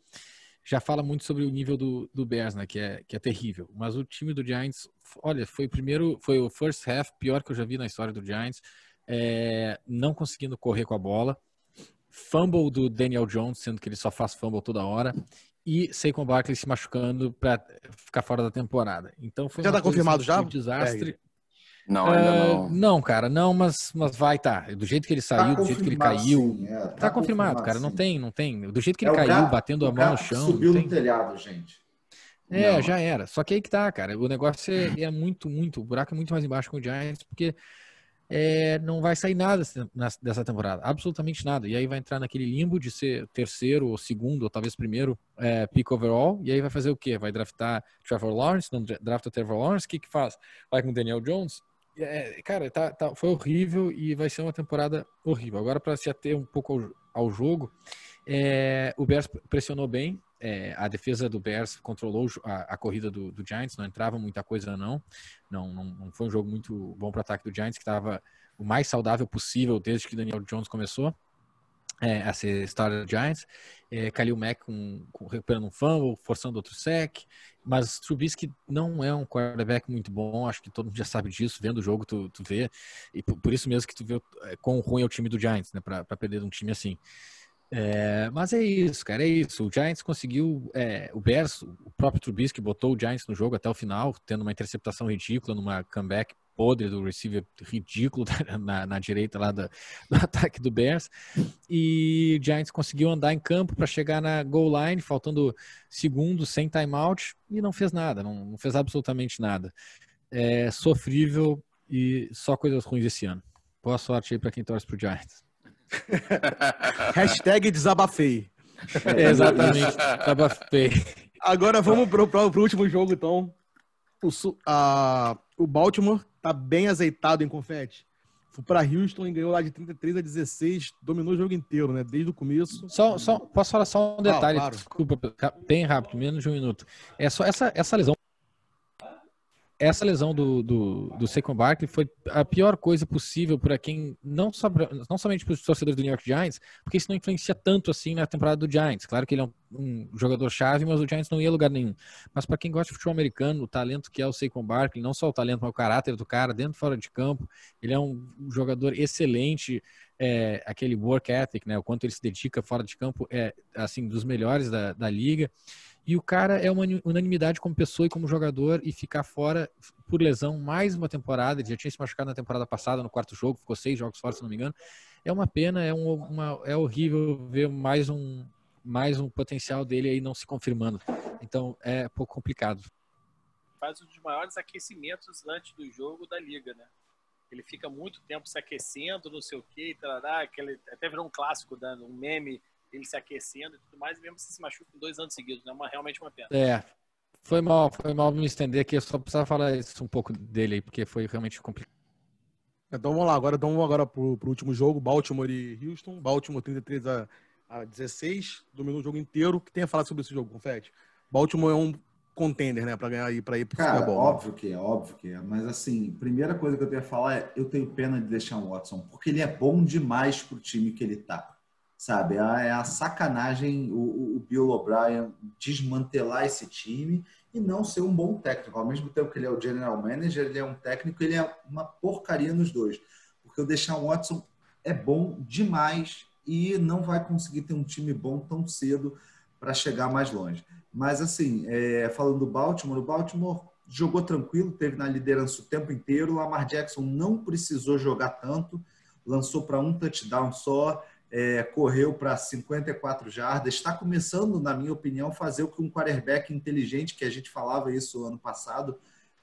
já fala muito sobre o nível do Bears, né? Que é terrível. Mas o time do Giants, olha, foi o first half pior que eu já vi na história do Giants, não conseguindo correr com a bola, fumble do Daniel Jones, sendo que ele só faz fumble toda hora, e Saquon Barkley se machucando para ficar fora da temporada. Então foi já tá confirmado já? Um desastre. Não, ainda não. Não, cara, não, mas vai tá. Do jeito que ele saiu, do jeito que ele caiu. Sim, tá confirmado, cara. Sim. Não tem. Do jeito que ele caiu, batendo a mão no chão. Subiu no telhado, gente. Já era. Só que aí que tá, cara. O negócio é muito, o buraco é muito mais embaixo com o Giants, porque não vai sair nada dessa temporada. Absolutamente nada. E aí vai entrar naquele limbo de ser terceiro, ou segundo, ou talvez primeiro pick overall. E aí vai fazer o quê? Vai draftar Trevor Lawrence? Não drafta Trevor Lawrence? O que faz? Vai com o Daniel Jones? Cara, foi horrível e vai ser uma temporada horrível. Agora, para se ater um pouco ao jogo, o Bears pressionou bem, a defesa do Bears controlou a corrida do Giants, não entrava muita coisa não foi um jogo muito bom para o ataque do Giants, que estava o mais saudável possível desde que Daniel Jones começou a ser starter do Giants. Khalil Mack recuperando um fumble, forçando outro sack, mas Trubisky não é um quarterback muito bom, acho que todo mundo já sabe disso, vendo o jogo tu vê, e por isso mesmo que tu vê quão ruim é o time do Giants, né, para perder de um time assim. Mas é isso, cara, é isso. O Giants conseguiu, o Bears, o próprio Trubisky botou o Giants no jogo até o final, tendo uma interceptação ridícula, numa comeback podre do receiver ridículo na direita lá do ataque do Bears, e o Giants conseguiu andar em campo para chegar na goal line, faltando segundos, sem timeout, e não fez nada, não fez absolutamente nada. Sofrível e só coisas ruins esse ano. Boa sorte aí para quem torce pro Giants. Hashtag desabafei. Exatamente, desabafei. Agora vamos pro último jogo, então. O Baltimore tá bem azeitado em confete. Foi para Houston e ganhou lá de 33-16, dominou o jogo inteiro, né? Desde o começo. Posso falar só um detalhe? Claro. Desculpa, bem rápido, menos de um minuto. É só essa lesão. Essa lesão do Saquon Barkley foi a pior coisa possível para quem, não somente para os torcedores do New York Giants, porque isso não influencia tanto assim na temporada do Giants. Claro que ele é um jogador-chave, mas o Giants não ia a lugar nenhum. Mas para quem gosta de futebol americano, o talento que é o Saquon Barkley, não só o talento, mas o caráter do cara, dentro e fora de campo, ele é um jogador excelente, aquele work ethic, né, o quanto ele se dedica fora de campo, assim, dos melhores da liga. E o cara é uma unanimidade como pessoa e como jogador, e ficar fora por lesão mais uma temporada. Ele já tinha se machucado na temporada passada, no quarto jogo, ficou 6 jogos fora, se não me engano. É uma pena, é horrível ver mais um potencial dele aí não se confirmando. Então é um pouco complicado. Faz um dos maiores aquecimentos antes do jogo da liga, né? Ele fica muito tempo se aquecendo, não sei o quê, até virou um clássico, dando um meme, ele se aquecendo e tudo mais, e mesmo se machuca em 2 anos seguidos, né? Realmente uma pena. Foi mal me estender aqui, eu só precisava falar isso um pouco dele aí, porque foi realmente complicado. Então vamos lá, agora pro último jogo, Baltimore e Houston. Baltimore 33-16, dominou o jogo inteiro. O que tem a falar sobre esse jogo, Confete? Baltimore é um contender, né, pra ganhar aí, pra ir pro Super Bowl. Óbvio que é. Mas assim, primeira coisa que eu tenho a falar é, eu tenho pena de Deshaun Watson, porque ele é bom demais pro time que ele tá. Sabe, é a sacanagem o Bill O'Brien desmantelar esse time e não ser um bom técnico. Ao mesmo tempo que ele é o general manager, ele é um técnico, ele é uma porcaria nos dois. Porque o Deshaun Watson é bom demais e não vai conseguir ter um time bom tão cedo para chegar mais longe. Mas assim, falando do Baltimore, o Baltimore jogou tranquilo, teve na liderança o tempo inteiro. O Lamar Jackson não precisou jogar tanto, lançou para um touchdown só, correu para 54 jardas, está começando, na minha opinião, fazer o que um quarterback inteligente, que a gente falava isso ano passado,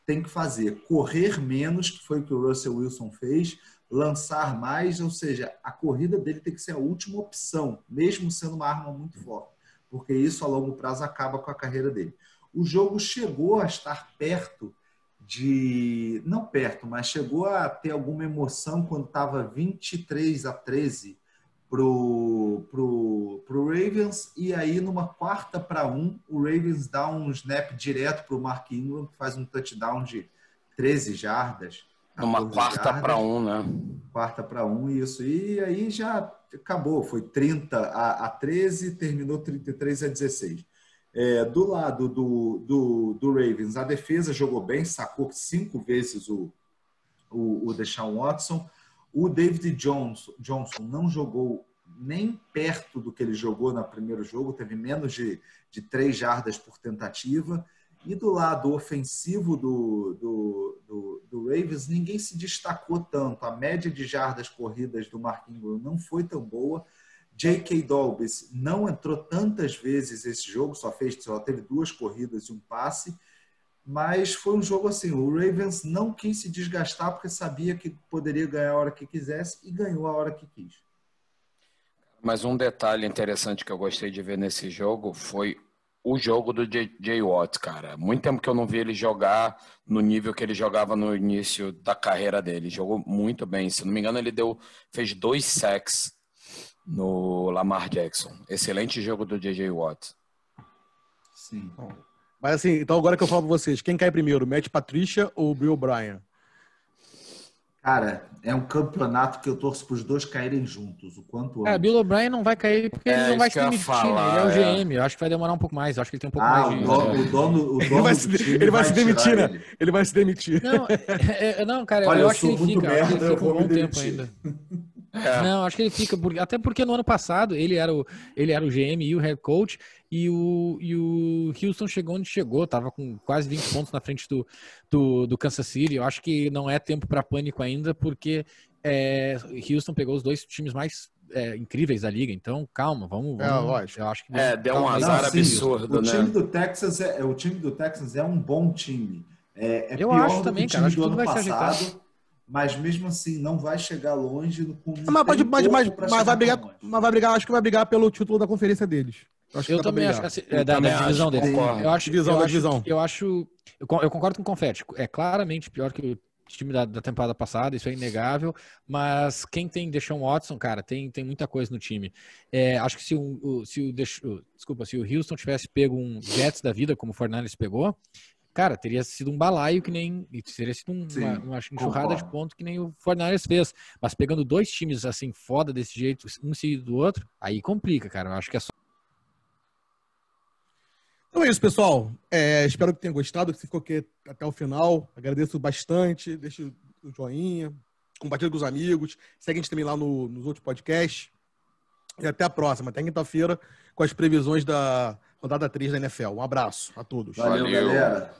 tem que fazer. Correr menos, que foi o que o Russell Wilson fez, lançar mais, ou seja, a corrida dele tem que ser a última opção, mesmo sendo uma arma muito forte, porque isso a longo prazo acaba com a carreira dele. O jogo chegou a estar perto não perto, mas chegou a ter alguma emoção quando estava 23-13 pro Ravens, e aí numa 4ª-1, o Ravens dá um snap direto pro Mark Ingram, que faz um touchdown de 13 jardas. Numa 4ª-1, né? 4ª-1, isso. E aí já acabou, foi 30-13, terminou 33-16. Do lado do Ravens, a defesa jogou bem, sacou 5 vezes o Deshaun Watson. O David Johnson não jogou nem perto do que ele jogou no primeiro jogo, teve menos de 3 jardas por tentativa. E do lado ofensivo do Ravens, ninguém se destacou tanto. A média de jardas corridas do Mark Ingram não foi tão boa. J.K. Dobbins não entrou tantas vezes nesse jogo, só teve 2 corridas e um passe. Mas foi um jogo assim, o Ravens não quis se desgastar porque sabia que poderia ganhar a hora que quisesse e ganhou a hora que quis. Mas um detalhe interessante que eu gostei de ver nesse jogo foi o jogo do J.J. Watt, cara. Muito tempo que eu não vi ele jogar no nível que ele jogava no início da carreira dele. Jogou muito bem. Se não me engano, ele fez 2 sacks no Lamar Jackson. Excelente jogo do J.J. Watt. Sim. Mas assim, então agora que eu falo pra vocês, quem cai primeiro, Matt Patricia ou Bill O'Brien? Cara, é um campeonato que eu torço para os dois caírem juntos, o quanto antes. Bill O'Brien não vai cair porque ele não vai se demitir, né? Ele é o GM, eu acho que vai demorar um pouco mais, eu acho que ele tem um pouco mais de... O dono ele vai se demitir, né? Ele vai se demitir. Não, cara, olha, eu acho que ele fica, merda, acho que ele fica um bom tempo demitir. ainda. Não, acho que ele fica, até porque no ano passado ele era o GM e o head coach, e o Houston chegou onde chegou, tava com quase 20 pontos na frente do Kansas City. Eu acho que não é tempo para pânico ainda, porque Houston pegou os 2 times mais incríveis da liga, então calma, vamos lógico. eu acho que deu um azar absurdo, né? O time do Texas é um bom time. Eu pior acho do também, que o time cara, acho que do tudo ano vai ser passado. ajeitado. Mas mesmo assim, não vai chegar longe. Mas vai brigar, acho que vai brigar pelo título da conferência deles. Eu também acho, da divisão deles. Eu concordo com o Confetti. É claramente pior que o time da temporada passada, isso é inegável, mas quem tem Deshaun Watson, cara, tem muita coisa no time. Acho que se o Houston tivesse pego um Jets da vida, como o Fortnite pegou, cara, teria sido um balaio que nem... Teria sido uma enxurrada de ponto que nem o Fortnite fez. Mas pegando 2 times assim, foda desse jeito, um seguido do outro, aí complica, cara. Eu acho que é só... Então é isso, pessoal. Espero que tenham gostado, que você ficou aqui até o final. Agradeço bastante. Deixa o joinha, compartilha com os amigos. Segue a gente também lá nos outros podcasts. E até a próxima. Até quinta-feira com as previsões da rodada 3 da NFL. Um abraço a todos. Valeu, Valeu. galera.